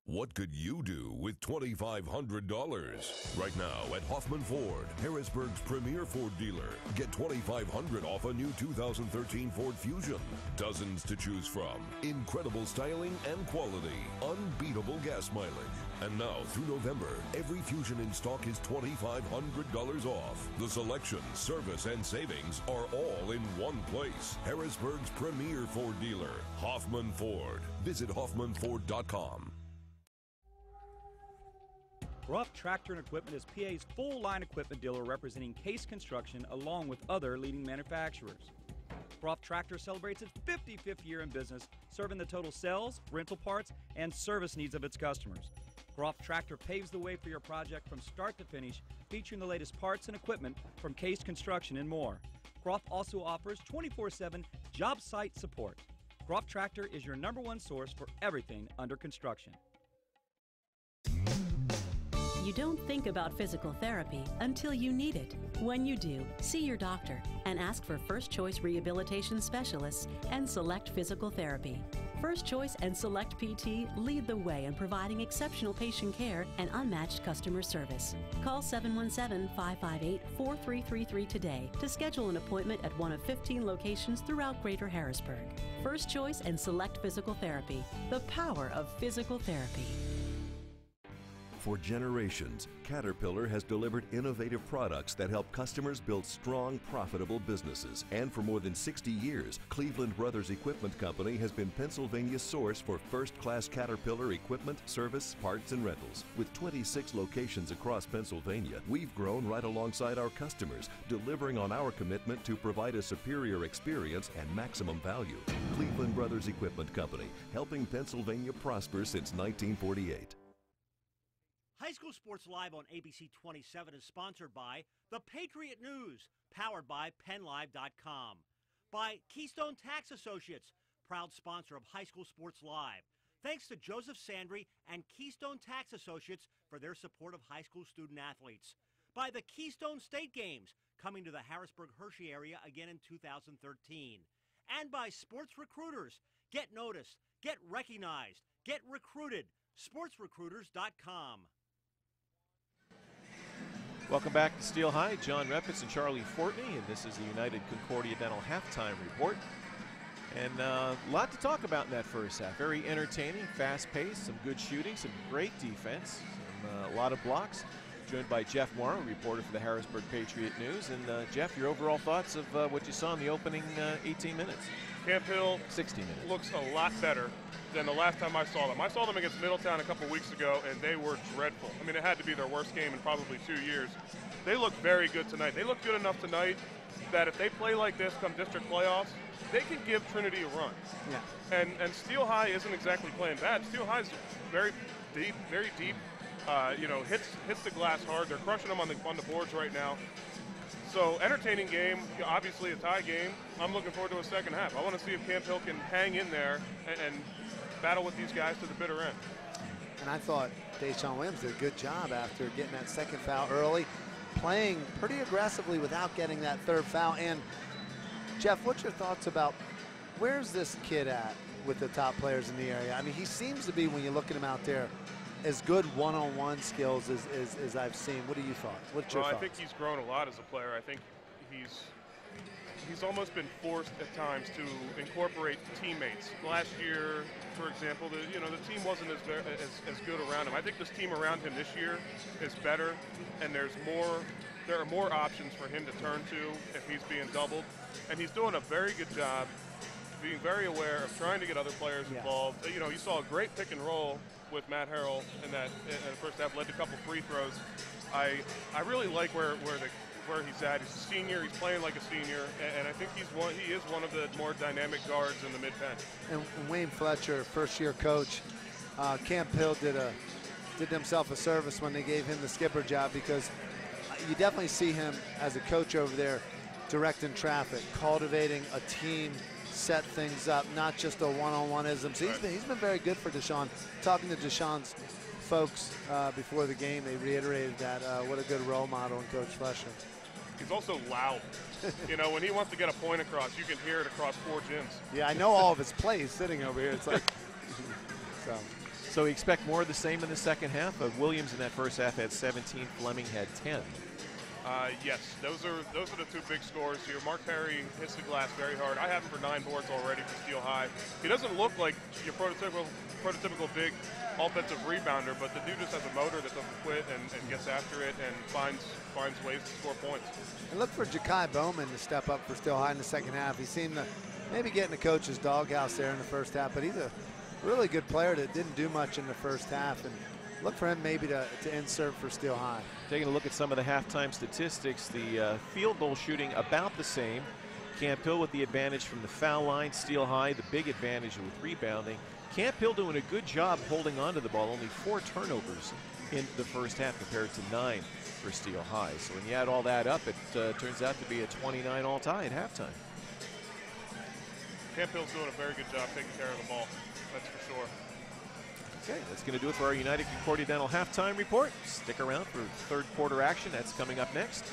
What could you do with $2,500? Right now at Hoffman Ford, Harrisburg's premier Ford dealer. Get $2,500 off a new 2013 Ford Fusion. Dozens to choose from. Incredible styling and quality. Unbeatable gas mileage. And now through November, every Fusion in stock is $2,500 off. The selection, service, and savings are all in one place. Harrisburg's premier Ford dealer, Hoffman Ford. Visit hoffmanford.com. Groff Tractor and Equipment is PA's full-line equipment dealer representing Case Construction along with other leading manufacturers. Groff Tractor celebrates its 55th year in business, serving the total sales, rental parts, and service needs of its customers. Groff Tractor paves the way for your project from start to finish, featuring the latest parts and equipment from Case Construction and more. Groff also offers 24/7 job site support. Groff Tractor is your #1 source for everything under construction. You don't think about physical therapy until you need it. When you do, see your doctor and ask for First Choice Rehabilitation Specialists and Select Physical Therapy. First Choice and Select PT lead the way in providing exceptional patient care and unmatched customer service. Call 717-558-4333 today to schedule an appointment at one of 15 locations throughout Greater Harrisburg. First Choice and Select Physical Therapy, the power of physical therapy. For generations, Caterpillar has delivered innovative products that help customers build strong, profitable businesses. And for more than 60 years, Cleveland Brothers Equipment Company has been Pennsylvania's source for first-class Caterpillar equipment, service, parts, and rentals. With 26 locations across Pennsylvania, we've grown right alongside our customers, delivering on our commitment to provide a superior experience and maximum value. Cleveland Brothers Equipment Company, helping Pennsylvania prosper since 1948. High School Sports Live on ABC 27 is sponsored by The Patriot News, powered by PennLive.com. By Keystone Tax Associates, proud sponsor of High School Sports Live. Thanks to Joseph Sandry and Keystone Tax Associates for their support of high school student athletes. by the Keystone State Games, coming to the Harrisburg-Hershey area again in 2013. And by Sports Recruiters. Get noticed, get recognized, get recruited. SportsRecruiters.com. Welcome back to Steel High. John Repitz and Charlie Fortney, and this is the United Concordia Dental halftime report. And a lot to talk about in that first half. Very entertaining, fast-paced, some good shooting, some great defense, a lot of blocks. Joined by Jeff Morrow, reporter for the Harrisburg Patriot News. And Jeff, your overall thoughts of what you saw in the opening 18 minutes? Camp Hill 60 minutes. Looks a lot better than the last time I saw them. I saw them against Middletown a couple weeks ago, and they were dreadful. I mean, it had to be their worst game in probably 2 years. They look very good tonight. They look good enough tonight that if they play like this come district playoffs, they can give Trinity a run. Yeah. And Steel High isn't exactly playing bad. Steel High is very deep, very deep. Hits the glass hard. They're crushing them on the boards right now. So entertaining game, obviously a tie game. I'm looking forward to a second half. I want to see if Camp Hill can hang in there and battle with these guys to the bitter end. And I thought Deshaun Williams did a good job after getting that second foul early, playing pretty aggressively without getting that third foul. And Jeff, what's your thoughts about where's this kid at with the top players in the area? I mean, he seems to be, when you look at him out there, as good one-on-one skills as I've seen. What do you thought? What's your thoughts? I think he's grown a lot as a player. I think he's almost been forced at times to incorporate teammates. Last year, for example, the team wasn't as good around him. I think this team around him this year is better, and there are more options for him to turn to if he's being doubled. And he's doing a very good job being very aware of trying to get other players involved. You saw a great pick and roll with Matt Harrell in the first half, led to a couple free throws. I really like where he's at. He's a senior. He's playing like a senior, and I think he is one of the more dynamic guards in the mid-bench. And Wayne Fletcher, first-year coach, Camp Hill did himself a service when they gave him the skipper job, because you definitely see him as a coach over there directing traffic, cultivating a team, set things up, not just a one-on-one-ism. So he's been very good for Deshaun. Talking to Deshaun's folks before the game, they reiterated that what a good role model in Coach Fletcher. He's also loud. When he wants to get a point across, you can hear it across 4 gyms. Yeah, I know all of his plays sitting over here. It's like so we expect more of the same in the second half. Williams in that first half had 17. Fleming had 10. Yes, those are the two big scores here. Mark Perry hits the glass very hard. I have him for 9 boards already for Steel High. He doesn't look like your prototypical big offensive rebounder, but the dude just has a motor that doesn't quit and gets after it and finds ways to score points. And look for Ja'Kai Bowman to step up for Steel High in the second half. He seemed to maybe get in the coach's doghouse there in the first half, but he's a really good player that didn't do much in the first half. And look for him maybe to insert for Steel High. Taking a look at some of the halftime statistics, the field goal shooting about the same. Camp Hill with the advantage from the foul line. Steel High the big advantage with rebounding. Camp Hill doing a good job holding on to the ball. Only 4 turnovers in the first half compared to 9 for Steel High. So when you add all that up, it turns out to be a 29-all tie at halftime. Camp Hill's doing a very good job taking care of the ball. That's for sure. Okay, that's going to do it for our United Concordia Dental halftime report. Stick around for third quarter action. That's coming up next.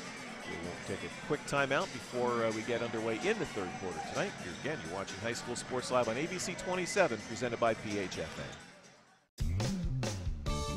We'll take a quick timeout before we get underway in the third quarter tonight. You're watching High School Sports Live on ABC 27, presented by PHFA.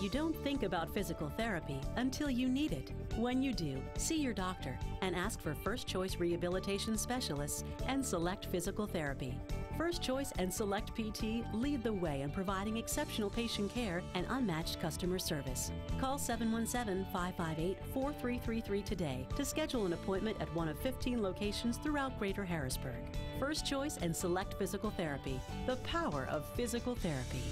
You don't think about physical therapy until you need it. When you do, see your doctor and ask for First Choice Rehabilitation Specialists and Select Physical Therapy. First Choice and Select PT lead the way in providing exceptional patient care and unmatched customer service. Call 717-558-4333 today to schedule an appointment at one of 15 locations throughout Greater Harrisburg. First Choice and Select Physical Therapy, the power of physical therapy.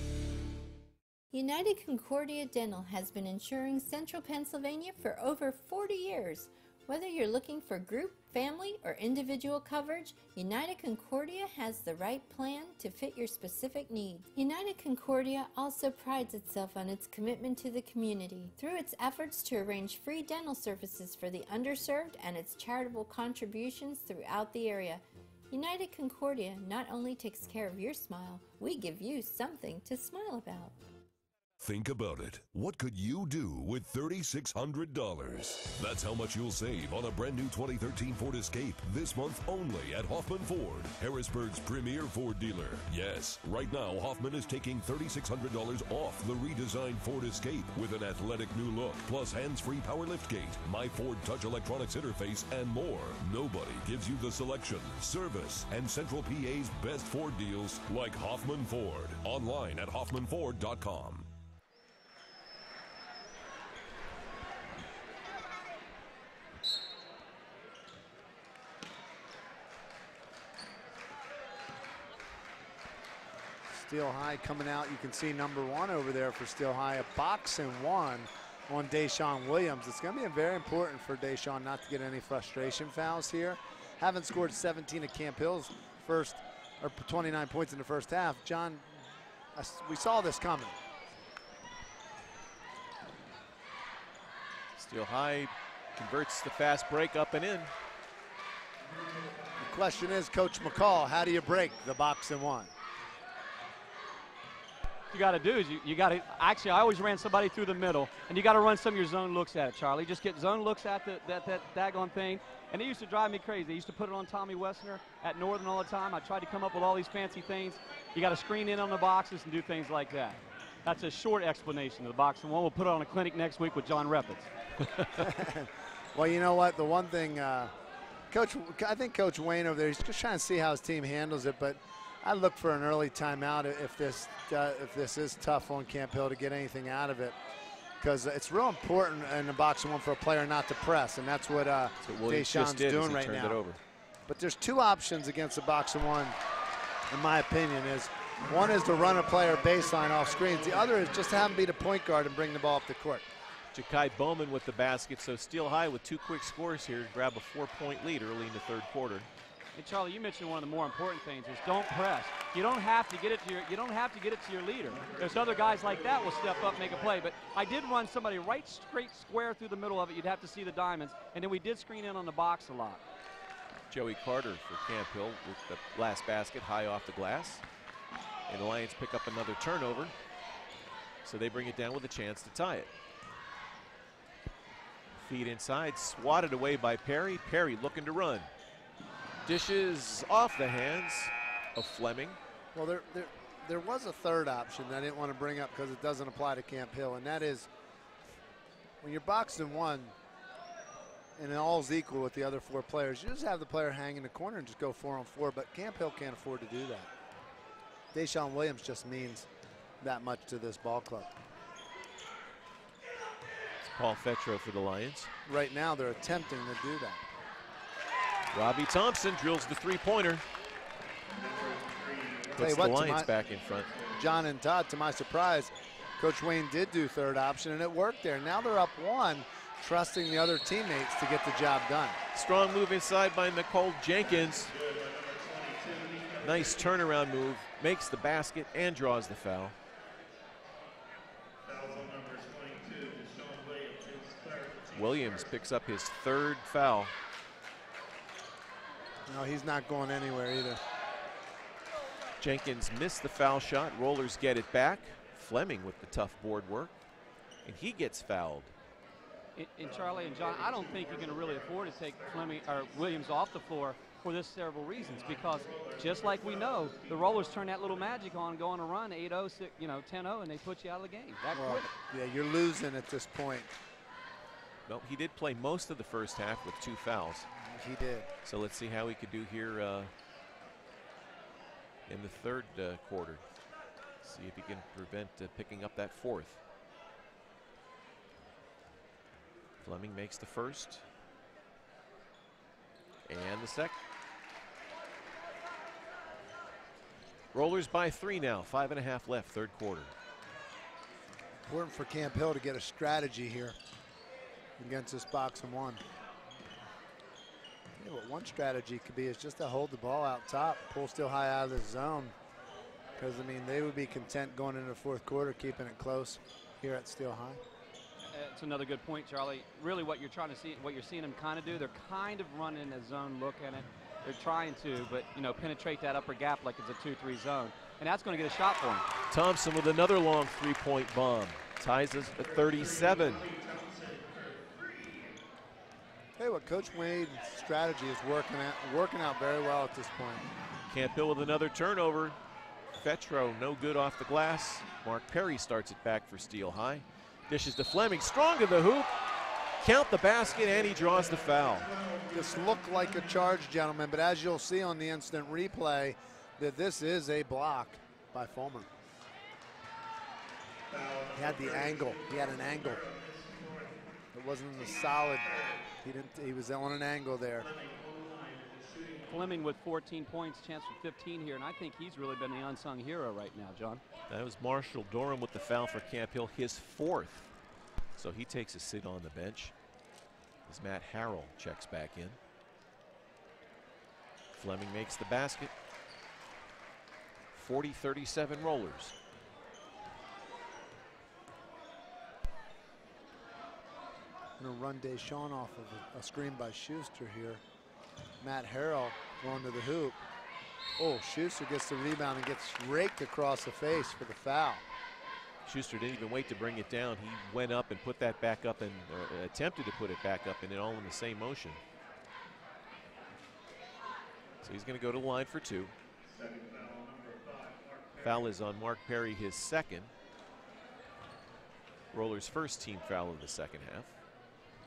United Concordia Dental has been insuring Central Pennsylvania for over 40 years. Whether you're looking for group, family, or individual coverage, United Concordia has the right plan to fit your specific needs. United Concordia also prides itself on its commitment to the community through its efforts to arrange free dental services for the underserved and its charitable contributions throughout the area. United Concordia not only takes care of your smile, we give you something to smile about. Think about it. What could you do with $3,600? That's how much you'll save on a brand new 2013 Ford Escape this month only at Hoffman Ford, Harrisburg's premier Ford dealer. Yes, right now Hoffman is taking $3,600 off the redesigned Ford Escape with an athletic new look, plus hands-free power liftgate, My Ford Touch electronics interface, and more. Nobody gives you the selection, service, and Central PA's best Ford deals like Hoffman Ford. Online at hoffmanford.com. Steel High coming out. You can see number 1 over there for Steel High, a box and 1 on Deshaun Williams. It's going to be very important for Deshaun not to get any frustration fouls here. Haven't scored 17 at Camp Hill's first, or 29 points in the first half. John, we saw this coming. Steel High converts the fast break up and in. The question is, Coach McCall, how do you break the box and 1? You got to do is you got to actually, I always ran somebody through the middle, and you got to run some of your zone looks at it, Charlie. Just get zone looks at that daggone thing, and it used to drive me crazy. They used to put it on Tommy Wessner at Northern all the time. I tried to come up with all these fancy things. You got to screen in on the boxes and do things like that. That's a short explanation of the box and 1. We'll put it on a clinic next week with John Reppitz. Well, you know what? The one thing, I think Coach Wayne over there, he's just trying to see how his team handles it, but I look for an early timeout if this is tough on Camp Hill to get anything out of it, because it's real important in the box and 1 for a player not to press, and that's what Deshaun's doing right now. But there's 2 options against the box and 1, in my opinion. One is to run a player baseline off screens. The other is just to have him be the point guard and bring the ball up the court. Ja'Kai Bowman with the basket, so Steel High with 2 quick scores here to grab a 4-point lead early in the third quarter. And Charlie, you mentioned one of the more important things is don't press. You don't have to get it to your leader. There's other guys like that will step up, make a play. But I did run somebody right straight square through the middle of it. You'd have to see the diamonds. And then we did screen in on the box a lot. Joey Carter for Camp Hill with the last basket high off the glass. And the Lions pick up another turnover, so they bring it down with a chance to tie it. Feed inside, swatted away by Perry. Perry looking to run. Dishes off the hands of Fleming. Well, there was a third option that I didn't want to bring up because it doesn't apply to Camp Hill, and that is when you're boxed in 1 and it all's equal with the other 4 players, you just have the player hang in the corner and just go 4-on-4, but Camp Hill can't afford to do that. Deshaun Williams just means that much to this ball club. It's Paul Fetro for the Lions. Right now they're attempting to do that. Robbie Thompson drills the 3-pointer. Puts the Lions back in front. John and Todd, to my surprise, Coach Wayne did do third option, and it worked there. Now they're up 1, trusting the other teammates to get the job done. Strong move inside by Nicole Jenkins. Nice turnaround move. Makes the basket and draws the foul. Williams picks up his 3rd foul. No, he's not going anywhere either. Jenkins missed the foul shot. Rollers get it back. Fleming with the tough board work, and he gets fouled. And Charlie and John, I don't think you're going to really afford to take Fleming or Williams off the floor for this several reasons, because just like we know, the Rollers turn that little magic on, go on a run 8-0, 10-0, and they put you out of the game. Well, yeah, you're losing at this point. No, he did play most of the first half with 2 fouls. He did. So let's see how he could do here in the third quarter. See if he can prevent picking up that 4th. Fleming makes the first. And the second. Rollers by 3 now. 5.5 left, third quarter. Important for Camp Hill to get a strategy here against this box and 1. Yeah, what one strategy could be is just to hold the ball out top, pull Steel High out of the zone. Because, I mean, they would be content going into the 4th quarter, keeping it close here at Steel High. It's another good point, Charlie. Really what you're trying to see, what you're seeing them kind of do, they're kind of running a zone look at it. They're trying to, but, penetrate that upper gap like it's a 2-3 zone. And that's going to get a shot for him. Thompson with another long three-point bomb. Ties us at 37. Hey, what Coach Wade's strategy is working out very well at this point. Camp Hill with another turnover. Fetro no good off the glass. Mark Perry starts it back for Steel High. Dishes to Fleming, strong to the hoop. Count the basket, and he draws the foul. This looked like a charge, gentlemen, but as you'll see on the instant replay, that this is a block by Fulmer. He had the angle. He had an angle. It wasn't a solid. He was on an angle there. Fleming with 14 points, chance for 15 here, and I think he's really been the unsung hero right now, John. That was Marshall Durham with the foul for Camp Hill, his 4th. So he takes a sit on the bench as Matt Harrell checks back in. Fleming makes the basket. 40-37 Rollers. Going to run Deshaun off of a screen by Schuster here. Matt Harrell going to the hoop. Oh, Schuster gets the rebound and gets raked across the face for the foul. Schuster didn't even wait to bring it down. He went up and put that back up and attempted to put it back up, and it all in the same motion. So he's going to go to the line for 2. Foul is on Mark Perry, his 2nd. Rollers' first team foul of the second half.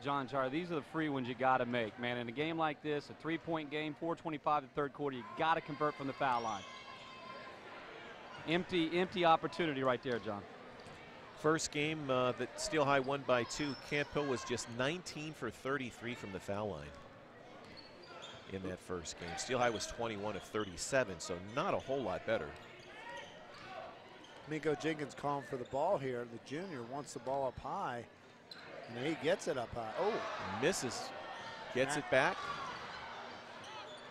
John Char, these are the free ones you got to make, man. In a game like this, a 3-point game, 4:25 in the third quarter, you got to convert from the foul line. Empty opportunity right there, John. First game that Steel High won by 2. Camp Hill was just 19 for 33 from the foul line in that first game. Steel High was 21 of 37, so not a whole lot better. Miko Jenkins calling for the ball here. The junior wants the ball up high, and he gets it up high. Oh, misses, gets it back.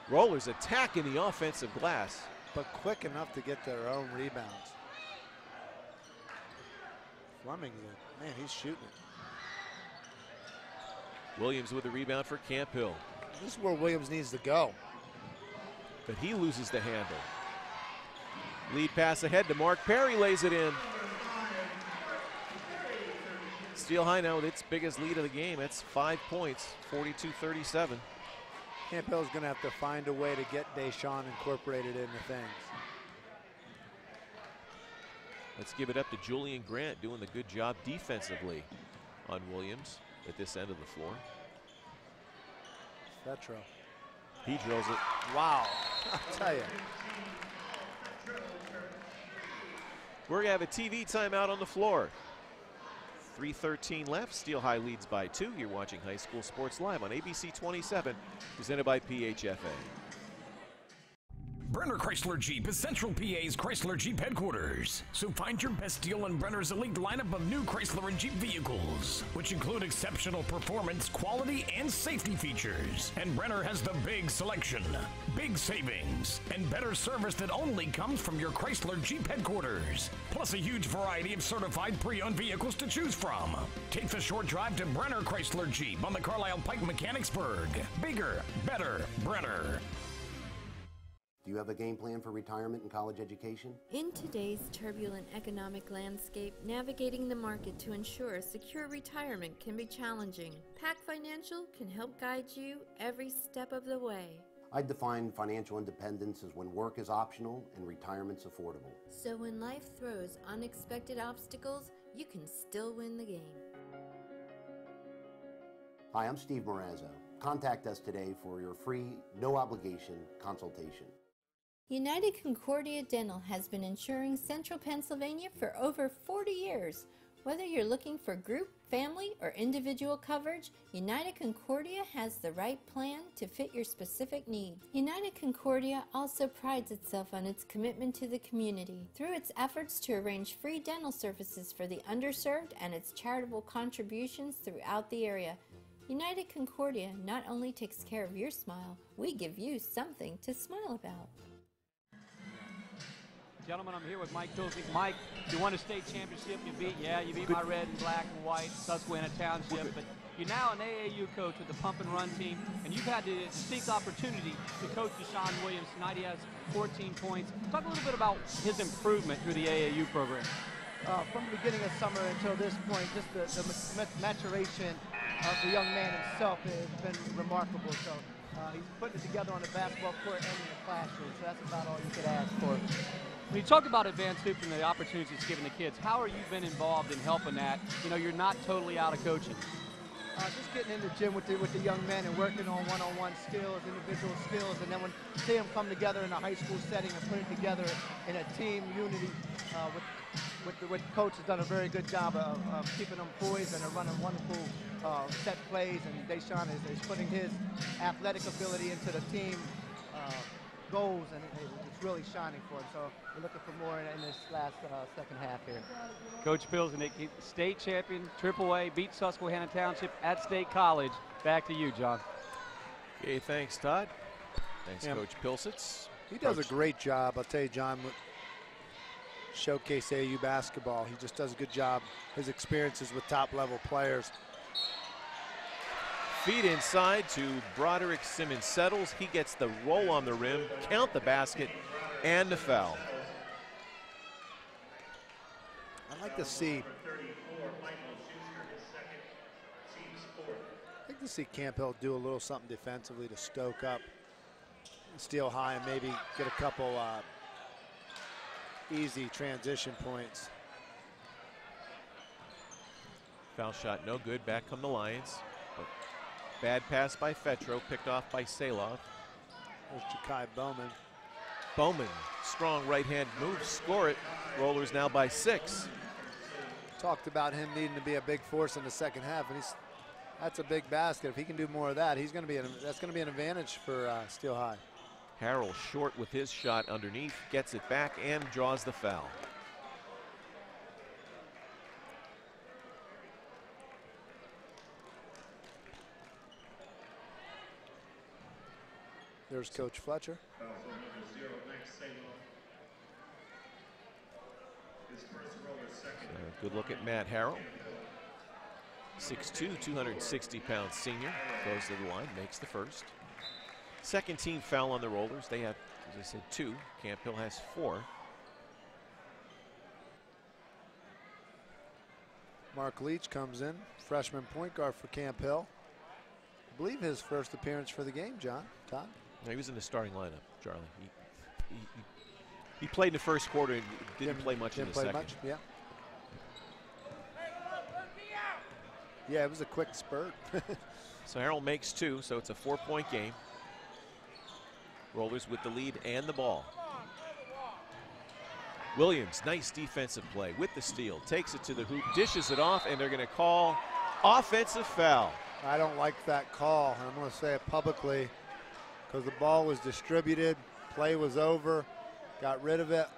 Rollers attacking the offensive glass, but quick enough to get their own rebounds. Fleming, man, he's shooting it. Williams with the rebound for Camp Hill. This is where Williams needs to go. But he loses the handle. Lead pass ahead to Mark Perry, lays it in. Steel High now with its biggest lead of the game. It's 5 points, 42-37. Camp Hill's going to have to find a way to get Deshaun incorporated into things. Let's give it up to Julian Grant doing the good job defensively on Williams at this end of the floor. Fetro. He drills it. Wow, I'll tell you. We're gonna have a TV timeout on the floor. 3:13 left, Steel High leads by 2. You're watching High School Sports Live on ABC 27, presented by PHFA. Brenner Chrysler Jeep is Central PA's Chrysler Jeep headquarters. So find your best deal on Brenner's elite lineup of new Chrysler and Jeep vehicles, which include exceptional performance, quality, and safety features. And Brenner has the big selection, big savings, and better service that only comes from your Chrysler Jeep headquarters. Plus a huge variety of certified pre-owned vehicles to choose from. Take the short drive to Brenner Chrysler Jeep on the Carlisle Pike, Mechanicsburg. Bigger, better, Brenner. Do you have a game plan for retirement and college education? In today's turbulent economic landscape, navigating the market to ensure a secure retirement can be challenging. PAC Financial can help guide you every step of the way. I define financial independence as when work is optional and retirement's affordable. So when life throws unexpected obstacles, you can still win the game. Hi, I'm Steve Morazzo. Contact us today for your free, no-obligation consultation. United Concordia Dental has been insuring Central Pennsylvania for over 40 years. Whether you're looking for group, family, or individual coverage, United Concordia has the right plan to fit your specific needs. United Concordia also prides itself on its commitment to the community through its efforts to arrange free dental services for the underserved and its charitable contributions throughout the area. United Concordia not only takes care of your smile, we give you something to smile about. Gentlemen, I'm here with Mike Pilsnick. Mike, you won a state championship. You beat my red and black and white Susquehanna Township. But You're now an AAU coach with the pump and run team, and you've had the distinct opportunity to coach Deshaun Williams. Tonight he has 14 points. Talk a little bit about his improvement through the AAU program. From the beginning of summer until this point, just the maturation of the young man himself has been remarkable. So he's putting it together on the basketball court and in the classroom. So that's about all you could ask for. When you talk about advanced hoop and the opportunities it's given the kids, how are you been involved in helping that? You know, you're not totally out of coaching. Just getting in the gym with the young men and working on one-on-one skills, individual skills, and then when see them come together in a high school setting and put it together in a team unity with the coach has done a very good job of keeping them poised and running wonderful set plays, and Deshaun is putting his athletic ability into the team goals, and it's really shining for him. So we're looking for more in this last second half here. Coach Pilsnick, state champion, AAA, beat Susquehanna Township at State College. Back to you, John. Okay, thanks, Todd. Thanks, Coach Pilsitz. He does a great job, I'll tell you, John, with showcase AAU basketball. He just does a good job. His experiences with top-level players. Feed inside to Broderick. Simmons settles. He gets the roll on the rim, count the basket, and the foul. I'd like to see Camp Hill do a little something defensively to stoke up Steele High and maybe get a couple easy transition points. Foul shot no good. Back come the Lions. But bad pass by Fetro, picked off by Salov. There's Ja'Kai Bowman. Bowman, strong right hand move, score it. Rollers now by 6. Talked about him needing to be a big force in the second half, and that's a big basket. If he can do more of that, that's going to be an advantage for Steele High. Harrell short with his shot underneath, gets it back and draws the foul. There's Coach Fletcher. Good look at Matt Harrell. 6'2", 260-pound senior. Goes to the line, makes the first. Second team foul on the Rollers. They have, as I said, 2. Camp Hill has 4. Mark Leach comes in, freshman point guard for Camp Hill. I believe his first appearance for the game, John. Todd? No, he was in the starting lineup, Charlie. He played in the first quarter and didn't play much in the second. Much, yeah. Yeah, it was a quick spurt. So Harrell makes 2, so it's a 4-point game. Rollers with the lead and the ball. Williams, nice defensive play with the steal. Takes it to the hoop, dishes it off, and they're going to call offensive foul. I don't like that call. I'm going to say it publicly because the ball was distributed, play was over, got rid of it.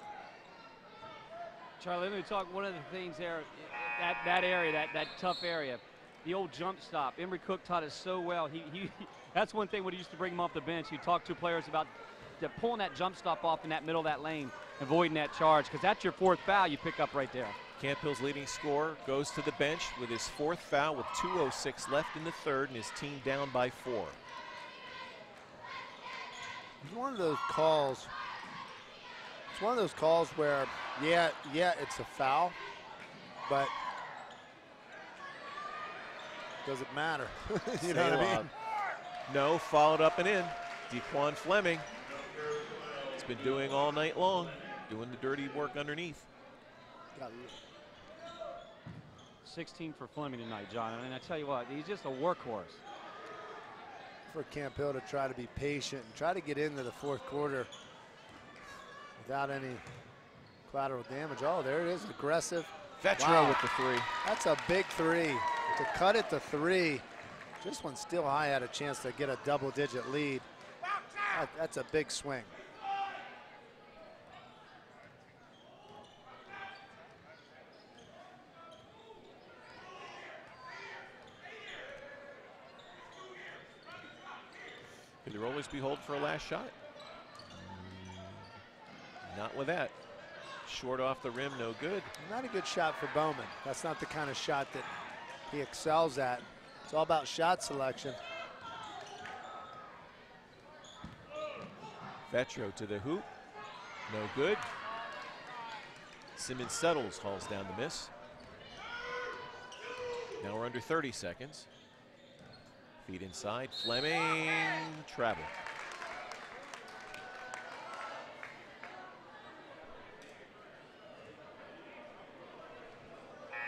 Charlie, let me talk one of the things there, that area, that tough area. The old jump stop. Emory Cook taught us so well. That's one thing when he used to bring him off the bench. He talked to players about pulling that jump stop off in that middle of that lane, avoiding that charge, because that's your 4th foul you pick up right there. Camp Hill's leading scorer goes to the bench with his 4th foul with 2:06 left in the third, and his team down by 4. It's one of those calls. It's one of those calls where, yeah, it's a foul, but does it matter? You know what I mean? No, followed up and in. Dequan Fleming. It's been doing all night long, doing the dirty work underneath. 16 for Fleming tonight, John. I mean, I tell you what, he's just a workhorse. For Camp Hill to try to be patient and try to get into the 4th quarter without any collateral damage. Oh, there it is, aggressive. Fetro with the 3. That's a big 3. To cut it to 3, just when Steele High had a chance to get a double-digit lead. That's a big swing. Can the Rollers be hold for a last shot? Not with that. Short off the rim, no good. Not a good shot for Bowman. That's not the kind of shot that he excels at. It's all about shot selection. Vetro to the hoop. No good. Simmons settles, hauls down the miss. Now we're under 30 seconds. Feed inside. Fleming. Travel.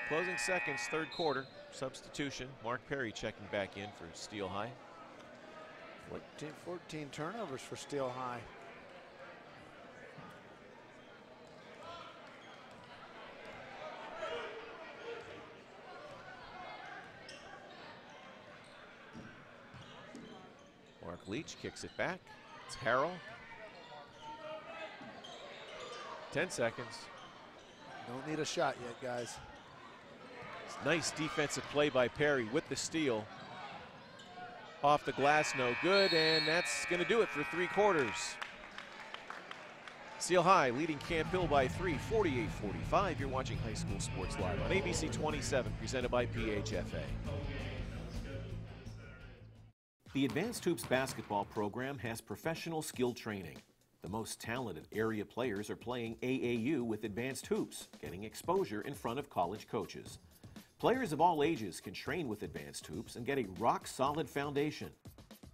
Closing seconds, third quarter. Substitution. Mark Perry checking back in for Steel High. 14 turnovers for Steel High. Mark Leach kicks it back. It's Harrell. 10 seconds. Don't need a shot yet, guys. Nice defensive play by Perry with the steal. Off the glass, no good, and that's going to do it for three quarters. Steel High leading Camp Hill by 3, 48-45. You're watching High School Sports Live on ABC 27, presented by PHFA. The Advanced Hoops basketball program has professional skill training. The most talented area players are playing AAU with Advanced Hoops, getting exposure in front of college coaches. Players of all ages can train with Advanced Hoops and get a rock-solid foundation.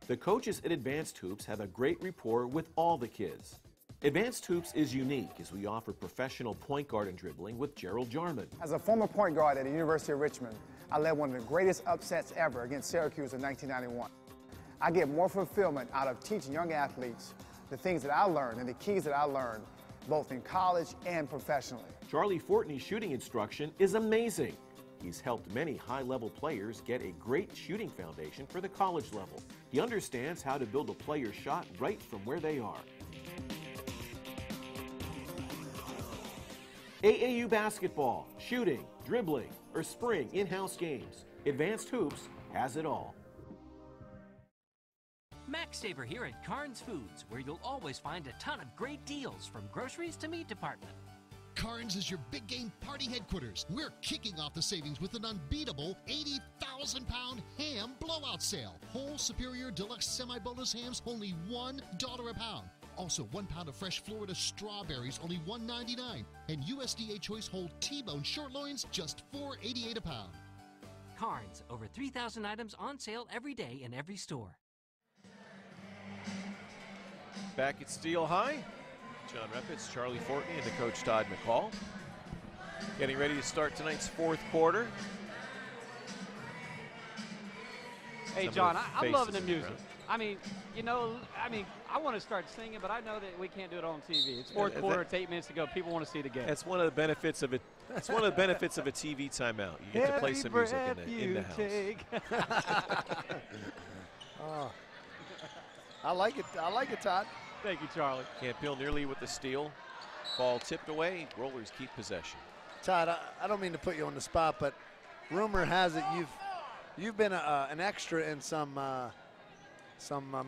The coaches at Advanced Hoops have a great rapport with all the kids. Advanced Hoops is unique as we offer professional point guard and dribbling with Gerald Jarman. As a former point guard at the University of Richmond, I led one of the greatest upsets ever against Syracuse in 1991. I get more fulfillment out of teaching young athletes the things that I learned and the keys that I learned both in college and professionally. Charlie Fortney's shooting instruction is amazing. He's helped many high-level players get a great shooting foundation for the college level. He understands how to build a player's shot right from where they are. AAU basketball, shooting, dribbling, or spring in-house games. Advanced Hoops has it all. Max Saver here at Carnes Foods, where you'll always find a ton of great deals from groceries to meat department. Carnes is your big game party headquarters. We're kicking off the savings with an unbeatable 80,000-pound ham blowout sale. Whole Superior Deluxe Semi-Bonus hams, only $1 a pound. Also, 1 pound of fresh Florida strawberries, only $1.99. And USDA Choice Whole T-bone short loins, just $4.88 a pound. Carnes, over 3,000 items on sale every day in every store. Back at Steel High, John Reppitz, Charlie Fortney, and the coach Todd McCall. Getting ready to start tonight's fourth quarter. Hey, John, I'm loving the music. I mean, you know, I want to start singing, but I know that we can't do it on TV. It's fourth quarter, it's 8 minutes to go. People want to see the game. That's one of the benefits of it. That's one of the benefits of a TV timeout. You get to play some music in the house. Oh. I like it. I like it, Todd. Thank you, Charlie. Camp Hill nearly with the steal. Ball tipped away. Rollers keep possession. Todd, I don't mean to put you on the spot, but rumor has it you've been an extra in some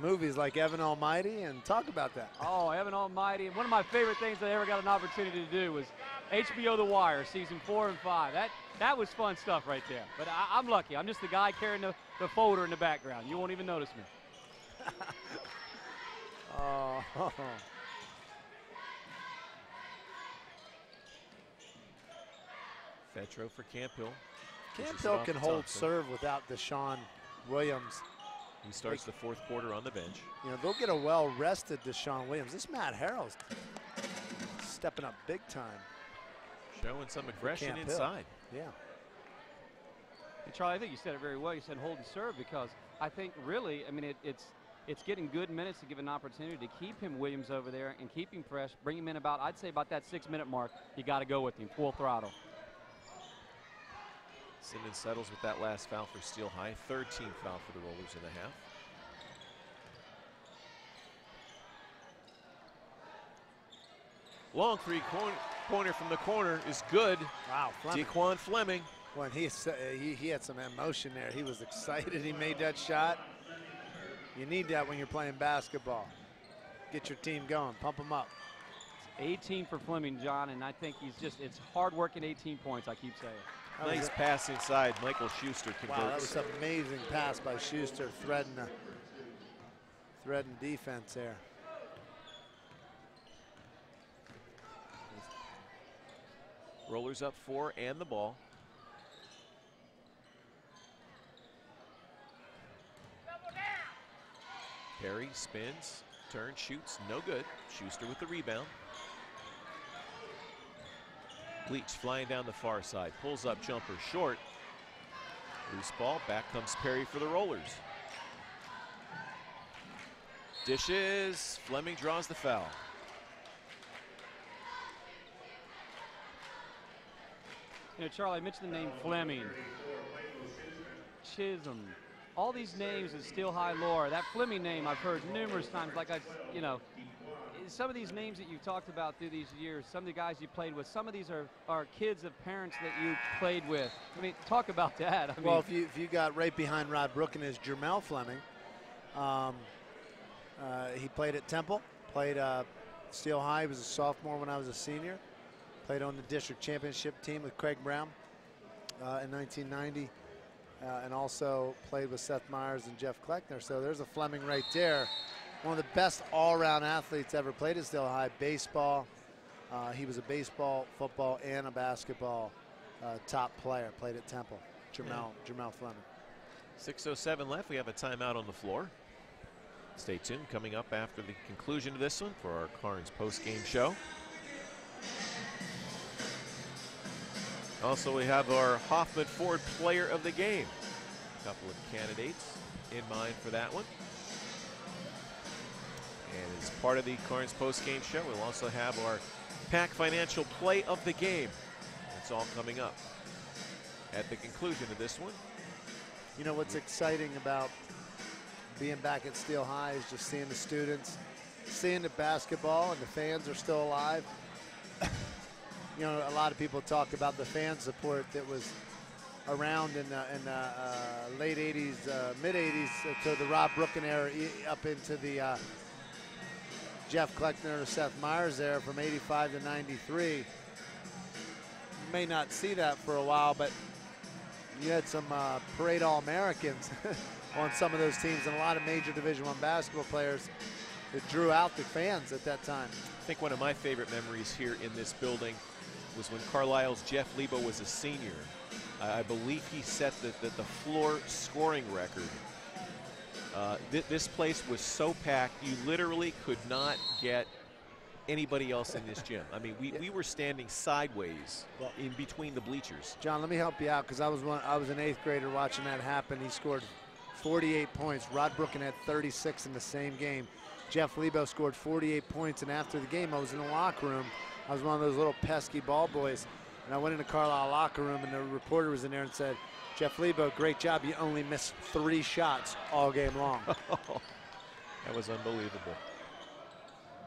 movies like Evan Almighty, and talk about that. Oh, Evan Almighty. And one of my favorite things I ever got an opportunity to do was HBO The Wire, season 4 and 5. That was fun stuff right there. But I'm lucky. I'm just the guy carrying the folder in the background. You won't even notice me. Oh. Fetro for Camp Hill. Camp Hill can hold serve without Deshaun Williams. He starts the fourth quarter on the bench. You know, they'll get a well-rested Deshaun Williams. This Matt Harrell's stepping up big time. Showing some aggression inside. Yeah. And Charlie, I think you said it very well. You said hold and serve, because I think really, I mean, it's getting good minutes to give an opportunity to keep him, Williams, over there and keep him fresh, bring him in about, I'd say about that 6-minute mark. You got to go with him, full throttle. Simmons settles with that last foul for Steel High. Third team foul for the Rollers in the half. Long three-pointer from the corner is good. Wow, Fleming. Dequan Fleming. When he had some emotion there. He was excited. He made that shot. You need that when you're playing basketball. Get your team going. Pump them up. It's 18 for Fleming, John, and I think it's hard-working 18 points, I keep saying. Nice pass inside. Michael Schuster converts. Wow, that was an amazing pass by Schuster, threading defense there. Rollers up 4 and the ball. Perry spins, turns, shoots, no good. Schuster with the rebound. Leach flying down the far side, pulls up jumper short. Loose ball, back comes Perry for the Rollers. Dishes, Fleming draws the foul. You know, Charlie, I mentioned the name Fleming, Chisholm, all these names in Steel High lore. That Fleming name I've heard numerous times. Like you know, some of these names that you've talked about through these years, some of the guys you played with, some of these are kids of parents that you played with. I mean, talk about that. I Well, mean, if you got right behind Rod Brooken is Jermel Fleming. He played at Temple, played Steel High. He was a sophomore when I was a senior. Played on the district championship team with Craig Brown in 1990. And also played with Seth Myers and Jeff Kleckner. So there's a Fleming right there. One of the best all-around athletes ever played at Steel High. Baseball. He was a baseball, football, and a basketball top player. Played at Temple. Jermel Fleming. 6:07 left. We have a timeout on the floor. Stay tuned. Coming up after the conclusion of this one for our Carnes post-game show. Also, we have our Hoffman Ford Player of the Game. A couple of candidates in mind for that one. And as part of the Carnes post-game show, we'll also have our Pack Financial Play of the Game. That's all coming up at the conclusion of this one. You know what's exciting about being back at Steel High is just seeing the students, seeing the basketball, and the fans are still alive. You know, a lot of people talk about the fan support that was around in the late 80s, mid 80s to the Rob Brooken era up into the Jeff Kleckner, Seth Myers era from 85 to 93. You may not see that for a while, but you had some parade All-Americans on some of those teams and a lot of major Division I basketball players that drew out the fans at that time. I think one of my favorite memories here in this building was when Carlisle's Jeff Lebo was a senior. I believe he set the floor scoring record. This place was so packed, you literally could not get anybody else in this gym. I mean, we were standing sideways in between the bleachers. John, let me help you out because I was an 8th grader watching that happen. He scored 48 points. Rod Brooken had 36 in the same game. Jeff Lebo scored 48 points, and after the game, I was in the locker room. I was one of those little pesky ball boys, and I went into Carlisle locker room, and the reporter was in there and said, "Jeff Lebo, great job. You only missed 3 shots all game long." That was unbelievable.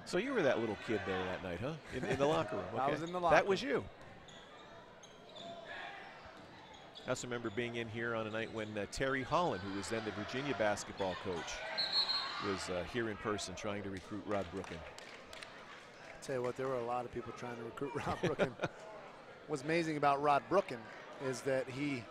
So you were that little kid there that night, huh? In the locker room. Okay. I was in the locker That was you. I also remember being in here on a night when Terry Holland, who was then the Virginia basketball coach, was here in person trying to recruit Rod Brooken. Tell you what, there were a lot of people trying to recruit Rod Brooken. What's amazing about Rod Brooken is that he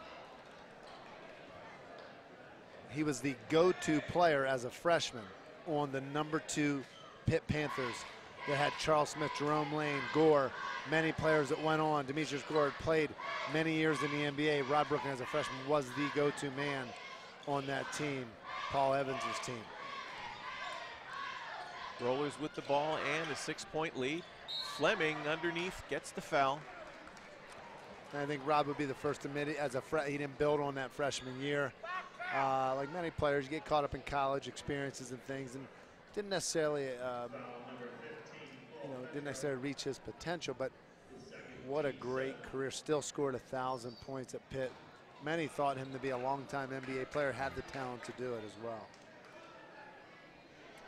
was the go-to player as a freshman on the #2 Pitt Panthers that had Charles Smith, Jerome Lane, Gore, many players that went on. Demetrius Gore had played many years in the NBA. Rod Brooken as a freshman was the go-to man on that team, Paul Evans' team. Rollers with the ball and a 6-point lead. Fleming underneath gets the foul. And I think Rob would be the first to admit it. He didn't build on that freshman year. Like many players, you get caught up in college experiences and things, and didn't necessarily, didn't necessarily reach his potential. But what a great career! Still scored 1,000 points at Pitt. Many thought him to be a long-time NBA player. Had the talent to do it as well.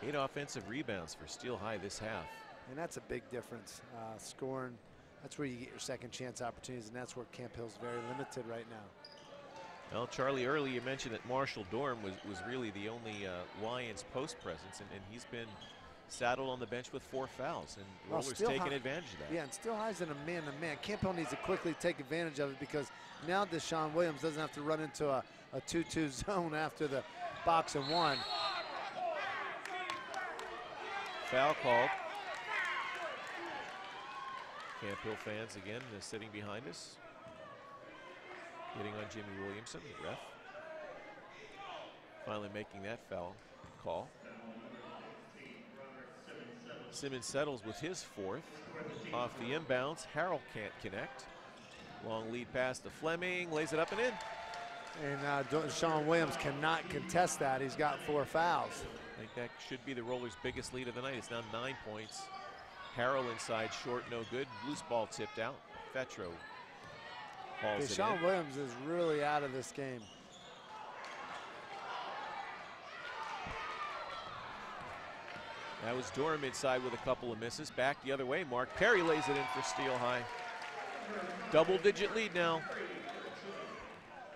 8 offensive rebounds for Steel High this half. And that's a big difference. Scoring, that's where you get your second chance opportunities, and that's where Camp Hill's very limited right now. Well, Charlie, earlier you mentioned that Marshall Dorn was really the only Lions post presence, and he's been saddled on the bench with 4 fouls, and Rollers taking advantage of that. Yeah, and Steel High's in a man-to-man. Camp Hill needs to quickly take advantage of it because now Deshaun Williams doesn't have to run into a 2-2 zone after the box and one. Foul called. Camp Hill fans again sitting behind us. Getting on Jimmy Williamson, the ref. Finally making that foul call. Simmons settles with his fourth. Off the inbounds, Harrell can't connect. Long lead pass to Fleming, lays it up and in. And Deshaun Williams cannot contest that. He's got 4 fouls. I think that should be the Rollers' biggest lead of the night. It's now 9 points. Harrell inside, short, no good. Loose ball tipped out. Fetro hauls it in. Deshaun Williams is really out of this game. That was Durham inside with a couple of misses. Back the other way, Mark Perry lays it in for Steel High. Double-digit lead now.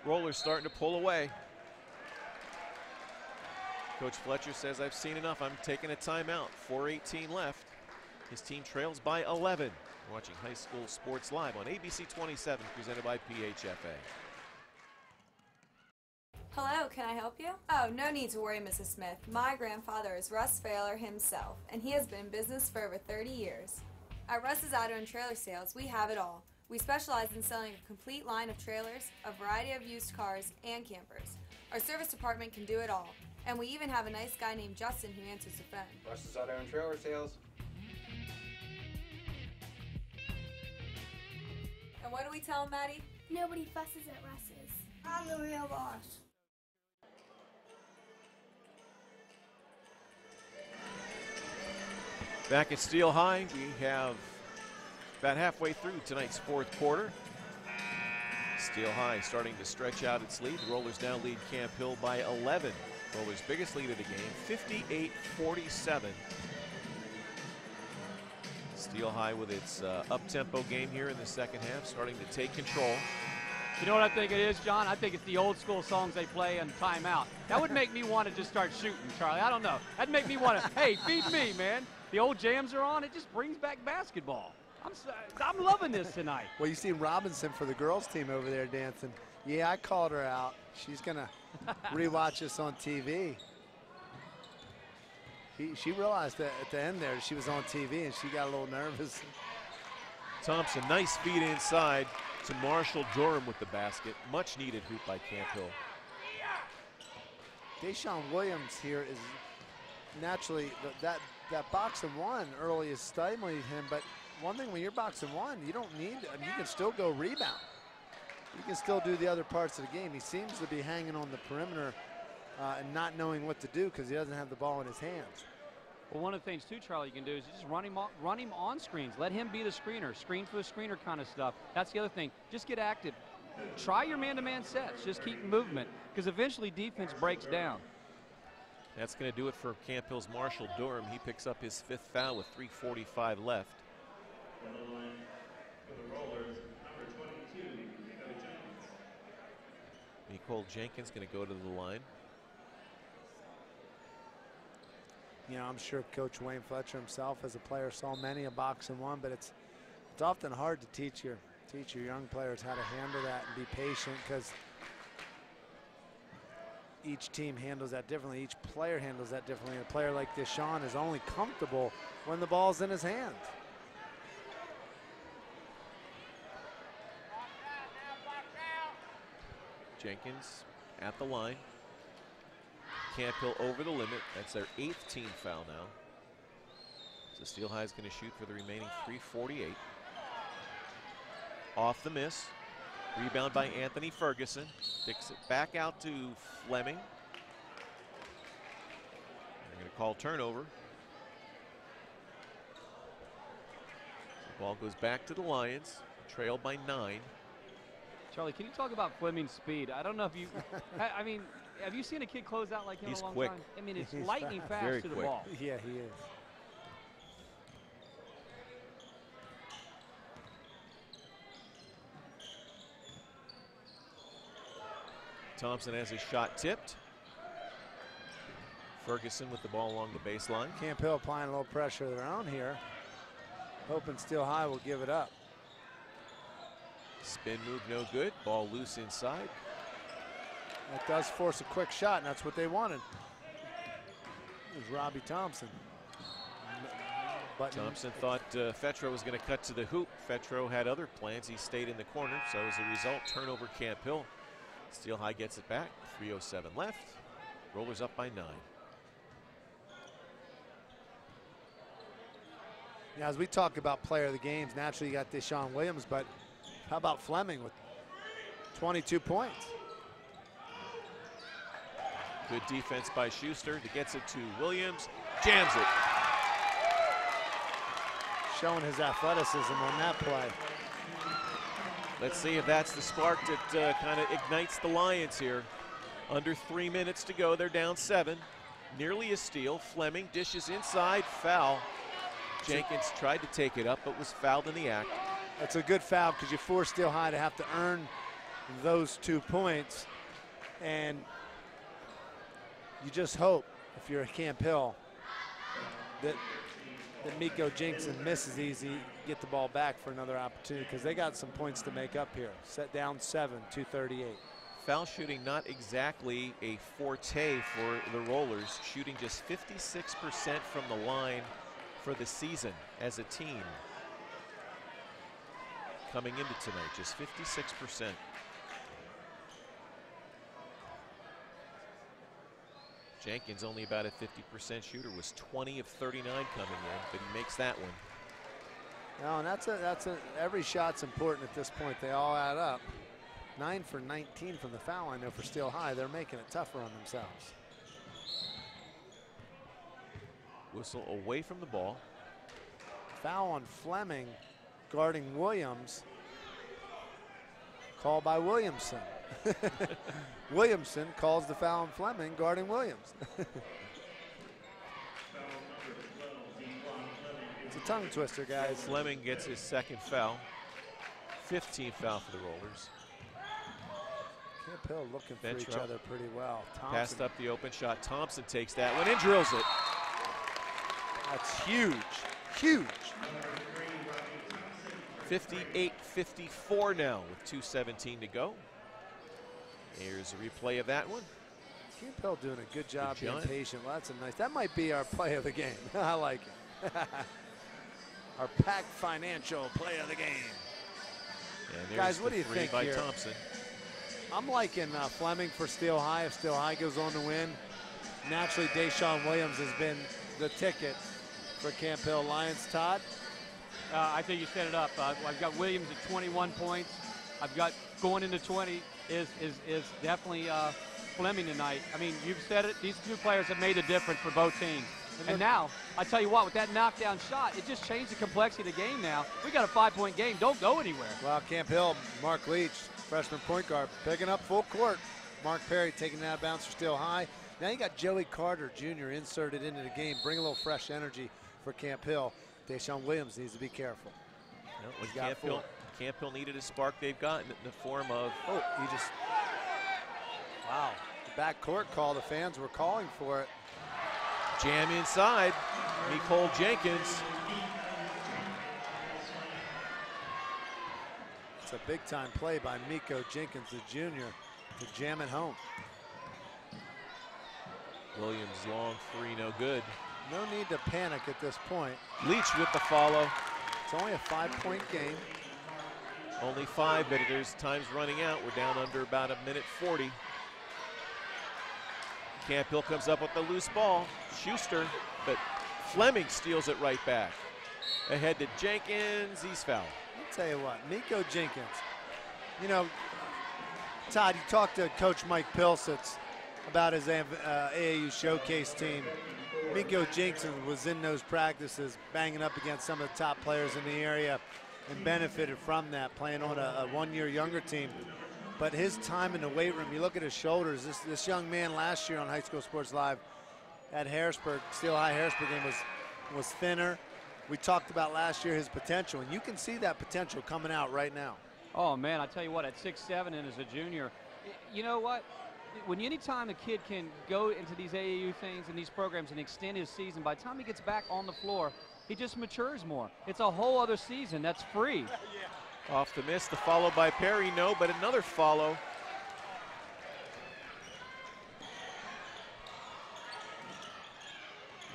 Rollers starting to pull away. Coach Fletcher says, I've seen enough. I'm taking a timeout. 4:18 left. His team trails by 11. Watching High School Sports Live on ABC 27, presented by PHFA. Hello, can I help you? Oh, no need to worry, Mrs. Smith. My grandfather is Russ Failer himself, and he has been in business for over 30 years. At Russ's Auto and Trailer Sales, we have it all. We specialize in selling a complete line of trailers, a variety of used cars, and campers. Our service department can do it all, and we even have a nice guy named Justin who answers the phone. Russ's Auto and Trailer Sales. And what do we tell him, Maddie? Nobody fusses at Russ's. I'm the real boss. Back at Steel High, we have about halfway through tonight's 4th quarter. Steel High starting to stretch out its lead. The Rollers now lead Camp Hill by 11. Rollers' biggest lead of the game, 58-47. Steel High with its up-tempo game here in the second half, starting to take control. You know what I think it is, John? I think it's the old school songs they play in timeout. That would make me want to just start shooting, Charlie. I don't know. That'd make me want to, hey, feed me, man. The old jams are on. It just brings back basketball. I'm loving this tonight. Well, you see Robinson for the girls team over there dancing. Yeah, I called her out. She's going to rewatch this on TV. She realized that at the end there she was on TV and she got a little nervous. Thompson, nice feed inside to Marshall Durham with the basket. Much needed hoop by Camp Hill. Deshaun Williams here is naturally that box and one early is stimulating him, but one thing when you're box and one, you don't need, I mean, you can still go rebound. You can still do the other parts of the game. He seems to be hanging on the perimeter and not knowing what to do because he doesn't have the ball in his hands. Well, one of the things too, Charlie, you can do is just run him on screens. Let him be the screener, screen for the screener kind of stuff. That's the other thing. Just get active. Try your man-to-man sets. Just keep movement because eventually defense breaks down. That's going to do it for Camp Hill's Marshall Durham. He picks up his 5th foul with 3:45 left. Nicole Jenkins going to go to the line. You know, I'm sure Coach Wayne Fletcher himself as a player saw many a box and one, but it's often hard to teach your young players how to handle that and be patient because each team handles that differently. Each player handles that differently. A player like Deshaun is only comfortable when the ball's in his hand. Jenkins at the line. Camp Hill over the limit. That's their 8th team foul now. So Steel High is going to shoot for the remaining 3:48. Off the miss. Rebound by Anthony Ferguson. Kicks it back out to Fleming. They're going to call turnover. The ball goes back to the Lions, trailed by 9. Charlie, can you talk about Fleming's speed? I don't know if you, I mean, have you seen a kid close out like him He's in a long quick. time? I mean, it's He's lightning fast Very to the quick. ball. Yeah, he is. Thompson has his shot tipped. Ferguson with the ball along the baseline. Camp Hill applying a little pressure of their own here, hoping Steel High will give it up. Spin move no good. Ball loose inside. That does force a quick shot, and that's what they wanted. It was Robbie Thompson. Thompson thought Fetro was going to cut to the hoop. Fetro had other plans. He stayed in the corner. So as a result, turnover Camp Hill. Steel High gets it back. 3:07 left. Rollers up by 9. Yeah, as we talk about player of the games, naturally you got Deshaun Williams, but how about Fleming with 22 points? Good defense by Schuster. He gets it to Williams. Jams it. Showing his athleticism on that play. Let's see if that's the spark that kind of ignites the Lions here. Under 3 minutes to go. They're down 7. Nearly a steal. Fleming dishes inside. Foul. Jenkins tried to take it up, but was fouled in the act. That's a good foul because you force Steel High to have to earn those 2 points. And you just hope, if you're at Camp Hill, that Miko Jenkins misses easy, get the ball back for another opportunity because they got some points to make up here. Set down 7, 2:38. Foul shooting not exactly a forte for the Rollers, shooting just 56% from the line for the season as a team. Coming into tonight, just 56%. Jenkins only about a 50% shooter, was 20 of 39 coming in, but he makes that one. No, and every shot's important at this point. They all add up. 9 for 19 from the foul line, though, for Steel High. They're making it tougher on themselves. Whistle away from the ball. Foul on Fleming guarding Williams. Call by Williamson. Williamson calls the foul on Fleming guarding Williams. It's a tongue twister, guys. Fleming gets his second foul. 15th foul for the Rollers. Camp Hill looking for each other pretty well. Thompson. Passed up the open shot. Thompson takes that one and drills it. That's huge, huge. 58-54 now with 2:17 to go. Here's a replay of that one. Camp Hill doing a good job being patient. Well, that's a nice. That might be our play of the game. I like it. Our Pack Financial play of the game. And guys, what do you think by here? Thompson. I'm liking Fleming for Steel High. If Steel High goes on to win, naturally Deshaun Williams has been the ticket for Camp Hill Lions. Todd? I think you set it up. I've got Williams at 21 points. I've got going into 20 is definitely Fleming tonight. I mean, you've said it. These two players have made a difference for both teams. And now, I tell you what, with that knockdown shot, it just changed the complexity of the game now. We got a 5-point game. Don't go anywhere. Well, Camp Hill, Mark Leach, freshman point guard, picking up full court. Mark Perry taking it out of bounds for Steel High. Now you got Joey Carter Jr. inserted into the game, bring a little fresh energy for Camp Hill. Deshaun Williams needs to be careful. Well, Camp Hill needed a spark. They've gotten it in the form of. Oh, he just. Wow. The backcourt call. The fans were calling for it. Jam inside. Nicole Jenkins. It's a big time play by Miko Jenkins, the junior, to jam it home. Williams long three, no good. No need to panic at this point. Leach with the follow. It's only a 5-point game. Only 5, but there's time's running out. We're down under about 1:40. Camp Hill comes up with the loose ball. Schuster, but Fleming steals it right back. Ahead to Jenkins, he's fouled. I'll tell you what, Miko Jenkins. You know, Todd, you talked to Coach Mike Pilsitz about his AAU showcase team. Miko Jenkins was in those practices, banging up against some of the top players in the area and benefited from that, playing on a 1-year younger team. But his time in the weight room, you look at his shoulders, this young man last year on High School Sports Live at Harrisburg, Steel High Harrisburg game was thinner. We talked about last year his potential, and you can see that potential coming out right now. Oh, man, I tell you what, at 6'7" and as a junior, you know what? When anytime a kid can go into these AAU things and these programs and extend his season, by the time he gets back on the floor, he just matures more. It's a whole other season that's free. Off the miss, the follow by Perry, no, but another follow.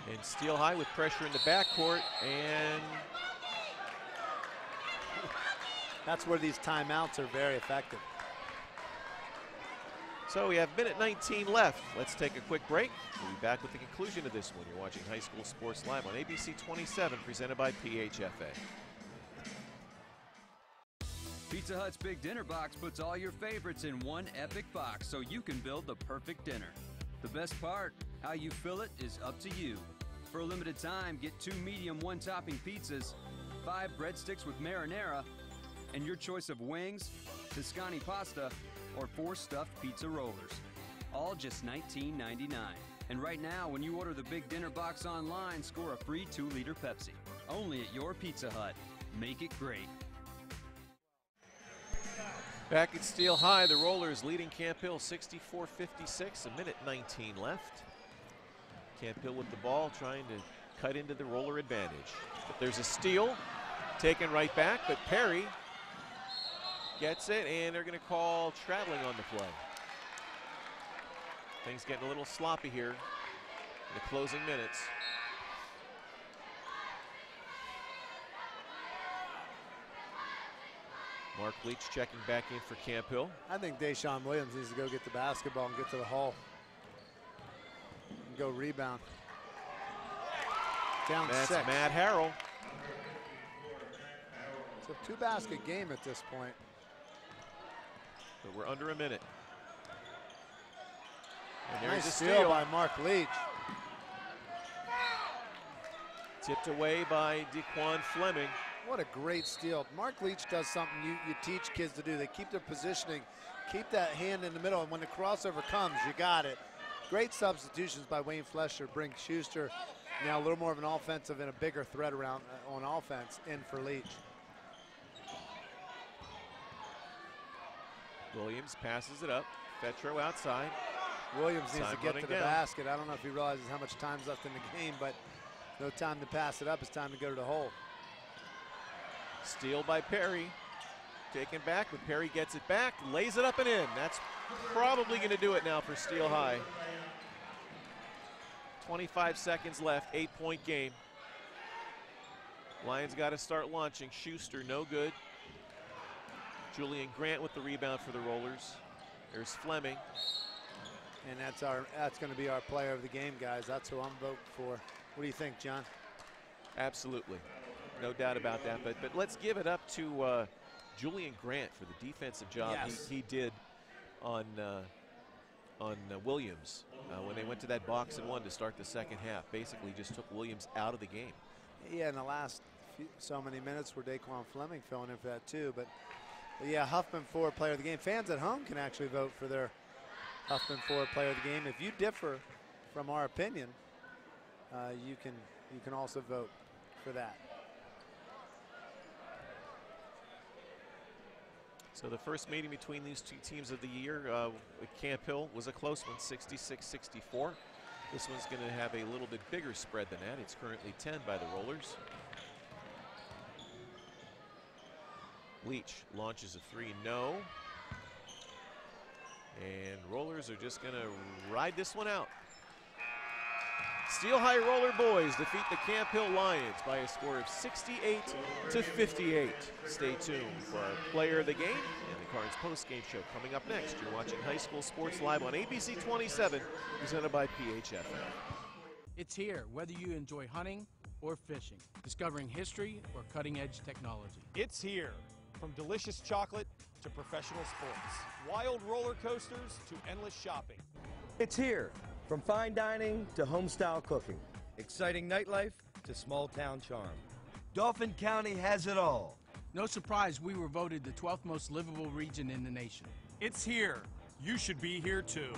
And Steele High with pressure in the backcourt, and that's where these timeouts are very effective. So we have minute 19 left. Let's take a quick break. We'll be back with the conclusion of this one. You're watching High School Sports Live on ABC 27, presented by PHFA. Pizza Hut's Big Dinner Box puts all your favorites in one epic box so you can build the perfect dinner. The best part, how you fill it is up to you. For a limited time, get 2 medium one-topping pizzas, 5 breadsticks with marinara, and your choice of wings, Tuscany pasta, or 4 stuffed pizza rollers. All just $19.99. And right now, when you order the Big Dinner Box online, score a free 2-liter Pepsi. Only at your Pizza Hut. Make it great. Back at Steele High, the Rollers leading Camp Hill 64-56, a minute 19 left. Camp Hill with the ball, trying to cut into the Roller advantage. But there's a steal, taken right back, but Perry gets it, and they're going to call traveling on the play. Things getting a little sloppy here in the closing minutes. Mark Leach checking back in for Camp Hill. I think Deshaun Williams needs to go get the basketball and get to the hole. And go rebound. Down That's 6. Matt Harrell. It's a 2-basket game at this point. But we're under a minute. And Nice there's a steal by Mark Leach. Tipped away by DeQuan Fleming. What a great steal. Mark Leach does something you teach kids to do. They keep their positioning, keep that hand in the middle, and when the crossover comes, you got it. Great substitutions by Wayne Flesher bring Schuster now a little more of an offensive and a bigger threat around on offense in for Leach. Williams passes it up. Fetro outside. Williams needs to get to the down. basket. I don't know if he realizes how much time's left in the game, but no time to pass it up. It's time to go to the hole. Steal by Perry. Taken back, but Perry gets it back, lays it up and in. That's probably going to do it now for Steele High. 25 seconds left, 8-point game. Lions got to start launching. Schuster, no good. Julian Grant with the rebound for the Rollers. There's Fleming. And that's going to be our player of the game, guys. That's who I'm voting for. What do you think, John? Absolutely. No doubt about that. But let's give it up to Julian Grant for the defensive job he did on Williams when they went to that box and one to start the second half. Basically just took Williams out of the game. Yeah, in the last so many minutes where DeQuan Fleming filling in for that too. But yeah, Huffman Ford player of the game. Fans at home can actually vote for their Huffman Ford player of the game. If you differ from our opinion, you can also vote for that. So the first meeting between these two teams of the year at Camp Hill was a close one, 66-64. This one's going to have a little bit bigger spread than that. It's currently 10 by the Rollers. Leach launches a 3, no. And Rollers are just going to ride this one out. Steele High Roller boys defeat the Camp Hill Lions by a score of 68-58. Stay tuned for our player of the game and the Carnes post-game show coming up next. You're watching High School Sports Live on ABC 27, presented by PHFA. It's here, whether you enjoy hunting or fishing, discovering history or cutting-edge technology. It's here, from delicious chocolate to professional sports, wild roller coasters to endless shopping. It's here, from fine dining to home-style cooking, exciting nightlife to small-town charm. Dauphin County has it all. No surprise we were voted the 12th most livable region in the nation. It's here. You should be here too.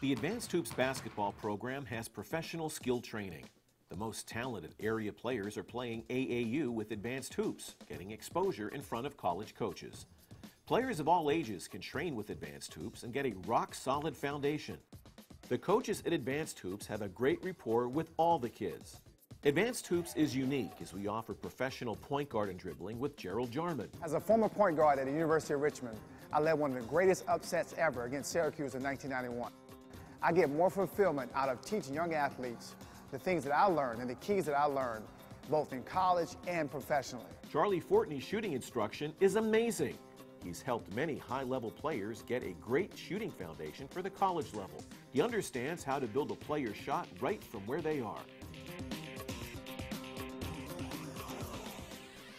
The Advanced Hoops basketball program has professional skill training. The most talented area players are playing AAU with Advanced Hoops, getting exposure in front of college coaches. Players of all ages can train with Advanced Hoops and get a rock-solid foundation. The coaches at Advanced Hoops have a great rapport with all the kids. Advanced Hoops is unique as we offer professional point guard and dribbling with Gerald Jarman. As a former point guard at the University of Richmond, I led one of the greatest upsets ever against Syracuse in 1991. I get more fulfillment out of teaching young athletes the things that I learned and the keys that I learned, both in college and professionally. Charlie Fortney's shooting instruction is amazing. He's helped many high-level players get a great shooting foundation for the college level. He understands how to build a player's shot right from where they are.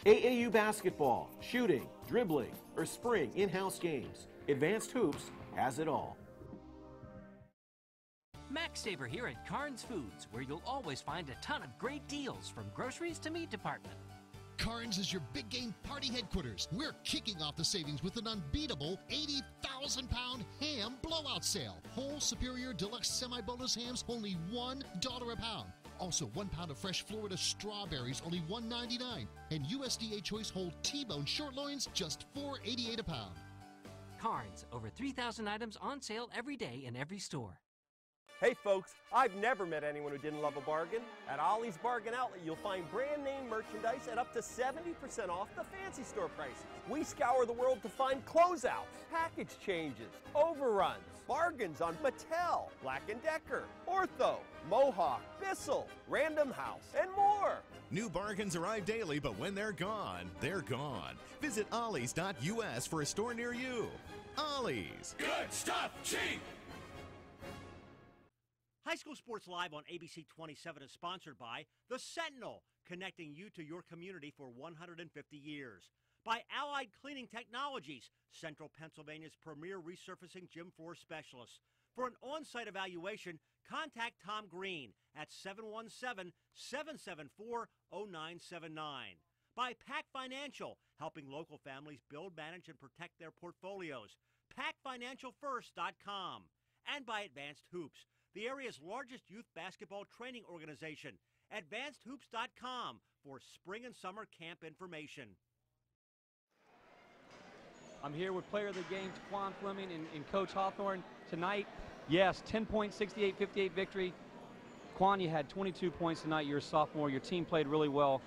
AAU basketball, shooting, dribbling, or spring in-house games. Advanced Hoops has it all. Max Saver here at Carnes Foods, where you'll always find a ton of great deals from groceries to meat department. Carnes is your big game party headquarters. We're kicking off the savings with an unbeatable 80,000-pound ham blowout sale. Whole Superior Deluxe Semi-Bonus hams, only $1 a pound. Also, 1 pound of fresh Florida strawberries, only $1.99. And USDA Choice Whole T-Bone short loins, just $4.88 a pound. Carnes, over 3,000 items on sale every day in every store. Hey folks, I've never met anyone who didn't love a bargain. At Ollie's Bargain Outlet, you'll find brand name merchandise at up to 70% off the fancy store prices. We scour the world to find closeouts, package changes, overruns, bargains on Mattel, Black & Decker, Ortho, Mohawk, Bissell, Random House, and more. New bargains arrive daily, but when they're gone, they're gone. Visit ollies.us for a store near you. Ollie's. Good stuff, cheap! High School Sports Live on ABC 27 is sponsored by The Sentinel, connecting you to your community for 150 years. By Allied Cleaning Technologies, Central Pennsylvania's premier resurfacing gym floor specialist. For an on-site evaluation, contact Tom Green at 717-774-0979. By Pack Financial, helping local families build, manage, and protect their portfolios. PackFinancialFirst.com. And by Advanced Hoops, the area's largest youth basketball training organization. AdvancedHoops.com for spring and summer camp information. I'm here with player of the game, Taquan Fleming, and Coach Hawthorne. Tonight, yes, 10-point, 68-58 victory. Quan, you had 22 points tonight. You're a sophomore. Your team played really well.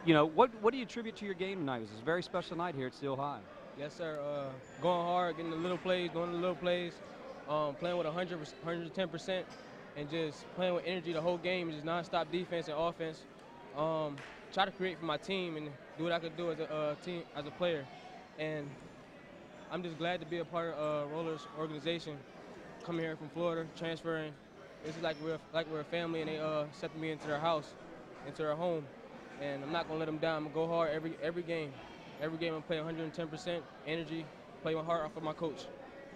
You know, what do you attribute to your game tonight? It was a very special night here at Steel High. Yes, sir. Going hard, getting the little plays, doing the little plays, playing with 110%, and just playing with energy the whole game, just nonstop defense and offense. Try to create for my team and do what I could do as a team, as a player. And I'm just glad to be a part of Rollers organization, coming here from Florida, transferring. It's like we're a family, and they accepted me into their house, into their home. And I'm not gonna let them down. I'm gonna go hard every game. Every game I'm playing 110% energy, play my heart off of my coach.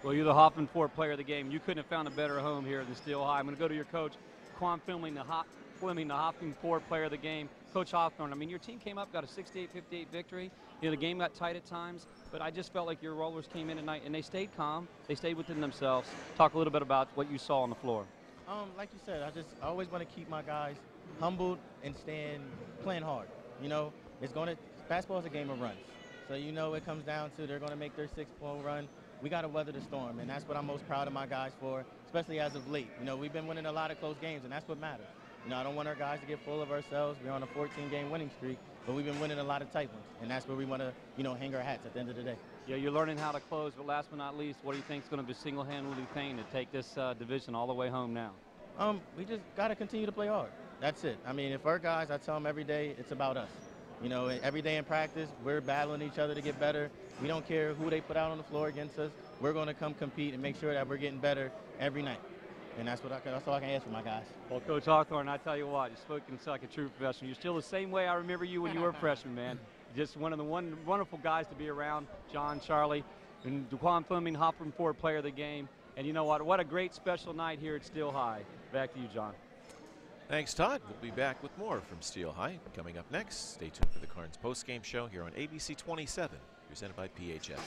Well, you're the Hoffman Ford player of the game. You couldn't have found a better home here than Steel High. I'm going to go to your coach, Quan Fleming, the Hoffman Ford player of the game. Coach Hawthorne, I mean, your team came up, got a 68-58 victory. You know, the game got tight at times, but I just felt like your Rollers came in tonight, and they stayed calm. They stayed within themselves. Talk a little bit about what you saw on the floor. Like you said, I always want to keep my guys humbled and playing hard. You know, basketball is a game of runs. So you know it comes down to they're going to make their 6-point run. We got to weather the storm, and that's what I'm most proud of my guys for, especially as of late. You know, we've been winning a lot of close games, and that's what matters. You know, I don't want our guys to get full of ourselves. We're on a 14-game winning streak, but we've been winning a lot of tight ones, and that's where we want to, you know, hang our hats at the end of the day. Yeah, you're learning how to close, but last but not least, what do you think is going to be a single-handedly thing to take this division all the way home now? We just got to continue to play hard. That's it. I mean, if our guys, I tell them every day, it's about us. You know, every day in practice, we're battling each other to get better. We don't care who they put out on the floor against us. We're going to come compete and make sure that we're getting better every night. And that's all I can ask for my guys. Well, Coach Hawthorne, I tell you what, you're spoken like a true professional. You're still the same way I remember you when you were a freshman, man. Just one of the wonderful guys to be around, John, Charlie, and Taquan Fleming, Hoffman Ford player of the game. And you know what a great special night here at Steel High. Back to you, John. Thanks, Todd. We'll be back with more from Steel High coming up next. Stay tuned for the Carnes postgame show here on ABC 27, presented by PHFA.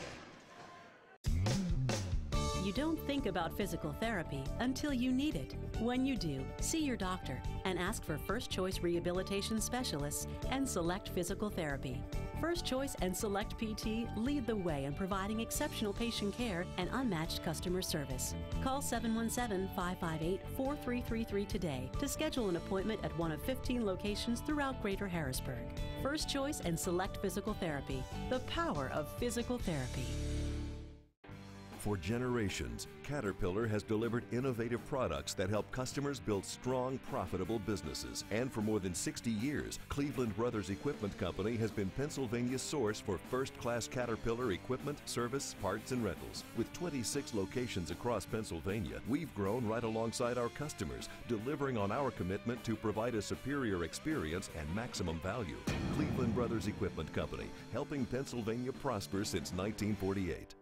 You don't think about physical therapy until you need it. When you do, see your doctor and ask for First Choice Rehabilitation Specialists and Select Physical Therapy. First Choice and Select PT lead the way in providing exceptional patient care and unmatched customer service. Call 717-558-4333 today to schedule an appointment at one of 15 locations throughout Greater Harrisburg. First Choice and Select Physical Therapy, the power of physical therapy. For generations, Caterpillar has delivered innovative products that help customers build strong, profitable businesses. And for more than 60 years, Cleveland Brothers Equipment Company has been Pennsylvania's source for first-class Caterpillar equipment, service, parts, and rentals. With 26 locations across Pennsylvania, we've grown right alongside our customers, delivering on our commitment to provide a superior experience and maximum value. Cleveland Brothers Equipment Company, helping Pennsylvania prosper since 1948.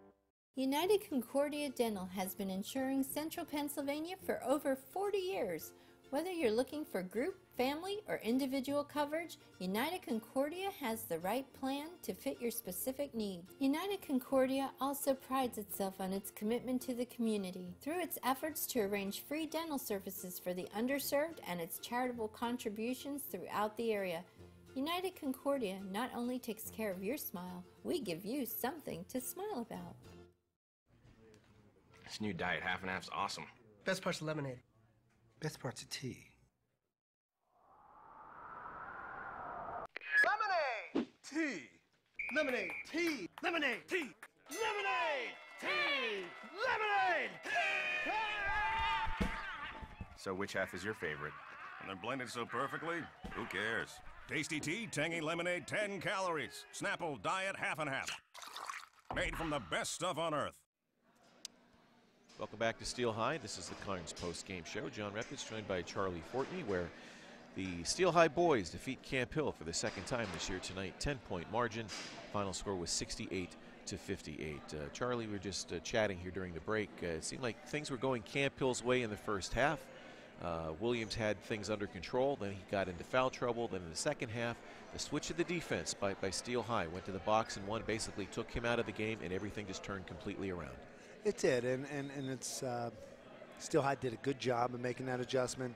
United Concordia Dental has been insuring Central Pennsylvania for over 40 years. Whether you're looking for group, family, or individual coverage, United Concordia has the right plan to fit your specific needs. United Concordia also prides itself on its commitment to the community through its efforts to arrange free dental services for the underserved and its charitable contributions throughout the area. United Concordia not only takes care of your smile, we give you something to smile about. This new diet, half and half's awesome. Best part's the lemonade. Best part's the tea. Lemonade! Tea! Lemonade! Tea! Lemonade! Tea! Lemonade! Tea! Lemonade! So which half is your favorite? And they're blended so perfectly, who cares? Tasty tea, tangy lemonade, 10 calories. Snapple diet, half and half. Made from the best stuff on earth. Welcome back to Steel High. This is the Carnes post-game show. John Repitz joined by Charlie Fortney, where the Steel High boys defeat Camp Hill for the second time this year tonight. 10-point margin. Final score was 68-58. Charlie, we were just chatting here during the break. It seemed like things were going Camp Hill's way in the first half. Williams had things under control. Then he got into foul trouble. Then in the second half, the switch of the defense by Steel High went to the box and one, basically took him out of the game, and everything just turned completely around. It did, and it's Steel High did a good job of making that adjustment.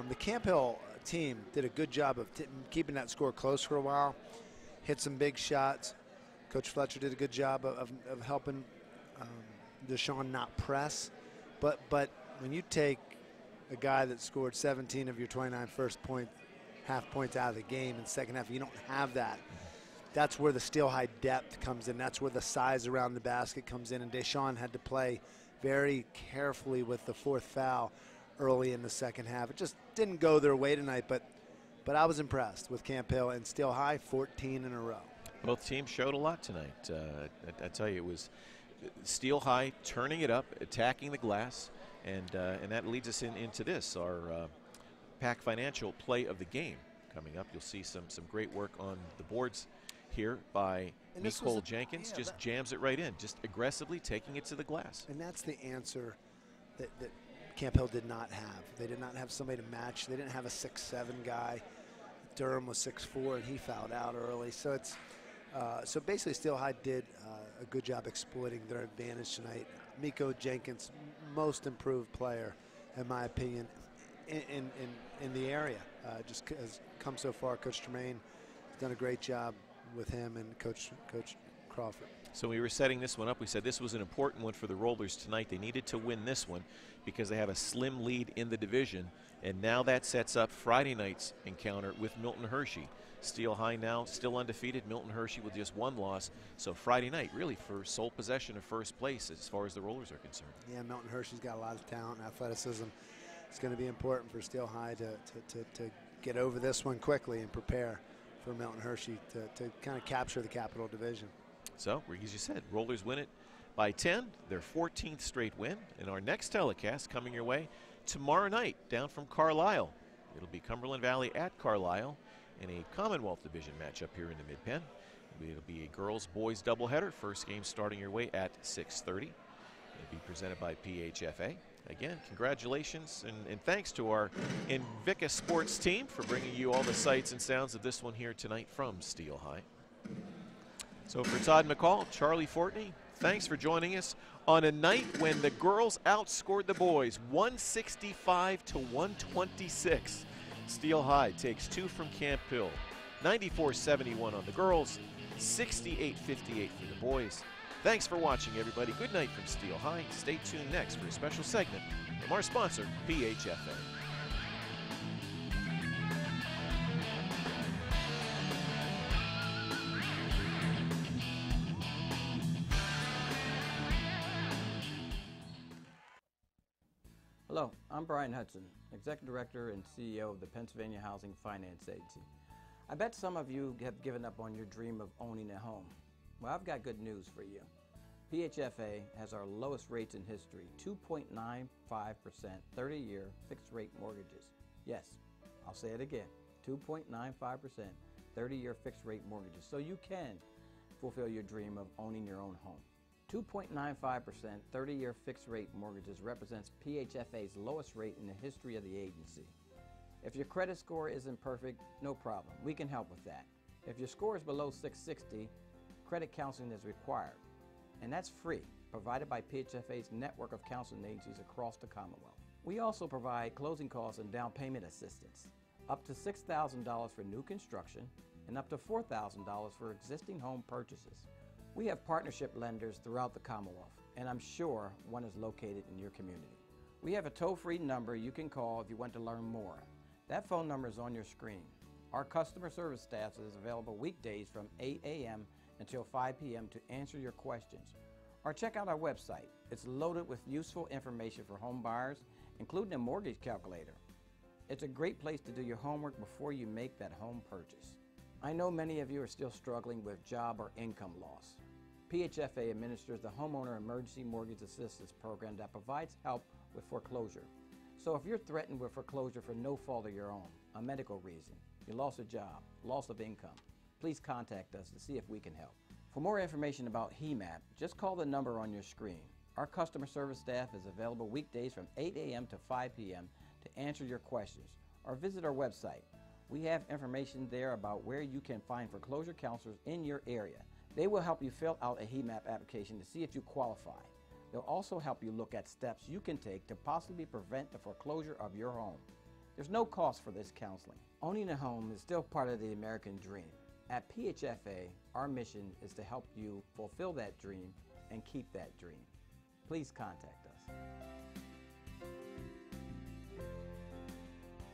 The Camp Hill team did a good job of keeping that score close for a while, hit some big shots. Coach Fletcher did a good job of helping Deshaun not press. But when you take a guy that scored 17 of your 29 half points out of the game in the second half, you don't have that. That's where the Steel High depth comes in. That's where the size around the basket comes in. And Deshaun had to play very carefully with the fourth foul early in the second half. It just didn't go their way tonight, but I was impressed with Camp Hill and Steel High, 14 in a row. Both teams showed a lot tonight. I tell you, it was Steel High turning it up, attacking the glass, and that leads us into this, our Pack Financial play of the game coming up. You'll see some great work on the boards here by Nicole Jenkins. Just jams it right in, just aggressively taking it to the glass. And that's the answer that Camp Hill did not have. They did not have somebody to match. They didn't have a 6'7" guy. Durham was 6'4", and he fouled out early. So it's so basically Steel High did a good job exploiting their advantage tonight. Miko Jenkins, most improved player, in my opinion, in the area. Just has come so far. Coach Tremaine has done a great job with him and Coach Crawford. So we were setting this one up. We said this was an important one for the Rollers tonight. They needed to win this one because they have a slim lead in the division, and now that sets up Friday night's encounter with Milton Hershey. Steel High now still undefeated. Milton Hershey with just one loss. So Friday night, really for sole possession of first place as far as the Rollers are concerned. Yeah, Milton Hershey's got a lot of talent and athleticism. It's going to be important for Steel High to get over this one quickly and prepare for Milton Hershey to kind of capture the Capital Division. So, as you said, Rollers win it by 10, their 14th straight win. And our next telecast coming your way tomorrow night down from Carlisle. It'll be Cumberland Valley at Carlisle in a Commonwealth Division matchup here in the Mid-Penn. It'll be a girls-boys doubleheader. First game starting your way at 6:30. It'll be presented by PHFA. Again, congratulations and thanks to our Invicta Sports team for bringing you all the sights and sounds of this one here tonight from Steel High. So for Todd McCall, Charlie Fortney, thanks for joining us on a night when the girls outscored the boys 165-126. Steel High takes 2 from Camp Hill, 94-71 on the girls, 68-58 for the boys. Thanks for watching, everybody. Good night from Steel High. Stay tuned next for a special segment from our sponsor, PHFA. Hello, I'm Brian Hudson, Executive Director and CEO of the Pennsylvania Housing Finance Agency. I bet some of you have given up on your dream of owning a home. Well, I've got good news for you. PHFA has our lowest rates in history, 2.95% 30-year fixed-rate mortgages. Yes, I'll say it again, 2.95% 30-year fixed-rate mortgages, so you can fulfill your dream of owning your own home. 2.95% 30-year fixed-rate mortgages represents PHFA's lowest rate in the history of the agency. If your credit score isn't perfect, no problem. We can help with that. If your score is below 660, credit counseling is required, and that's free, provided by PHFA's network of counseling agencies across the Commonwealth. We also provide closing costs and down payment assistance, up to $6,000 for new construction and up to $4,000 for existing home purchases. We have partnership lenders throughout the Commonwealth, and I'm sure one is located in your community. We have a toll-free number you can call if you want to learn more. That phone number is on your screen. Our customer service staff is available weekdays from 8 a.m. until 5 p.m. to answer your questions. Or check out our website. It's loaded with useful information for home buyers, including a mortgage calculator. It's a great place to do your homework before you make that home purchase. I know many of you are still struggling with job or income loss. PHFA administers the Homeowner Emergency Mortgage Assistance Program that provides help with foreclosure. So if you're threatened with foreclosure for no fault of your own, a medical reason, you lost a job, loss of income, please contact us to see if we can help. For more information about HEMAP, just call the number on your screen. Our customer service staff is available weekdays from 8 a.m. to 5 p.m. to answer your questions, or visit our website. We have information there about where you can find foreclosure counselors in your area. They will help you fill out a HEMAP application to see if you qualify. They'll also help you look at steps you can take to possibly prevent the foreclosure of your home. There's no cost for this counseling. Owning a home is still part of the American dream. At PHFA, our mission is to help you fulfill that dream and keep that dream. Please contact us.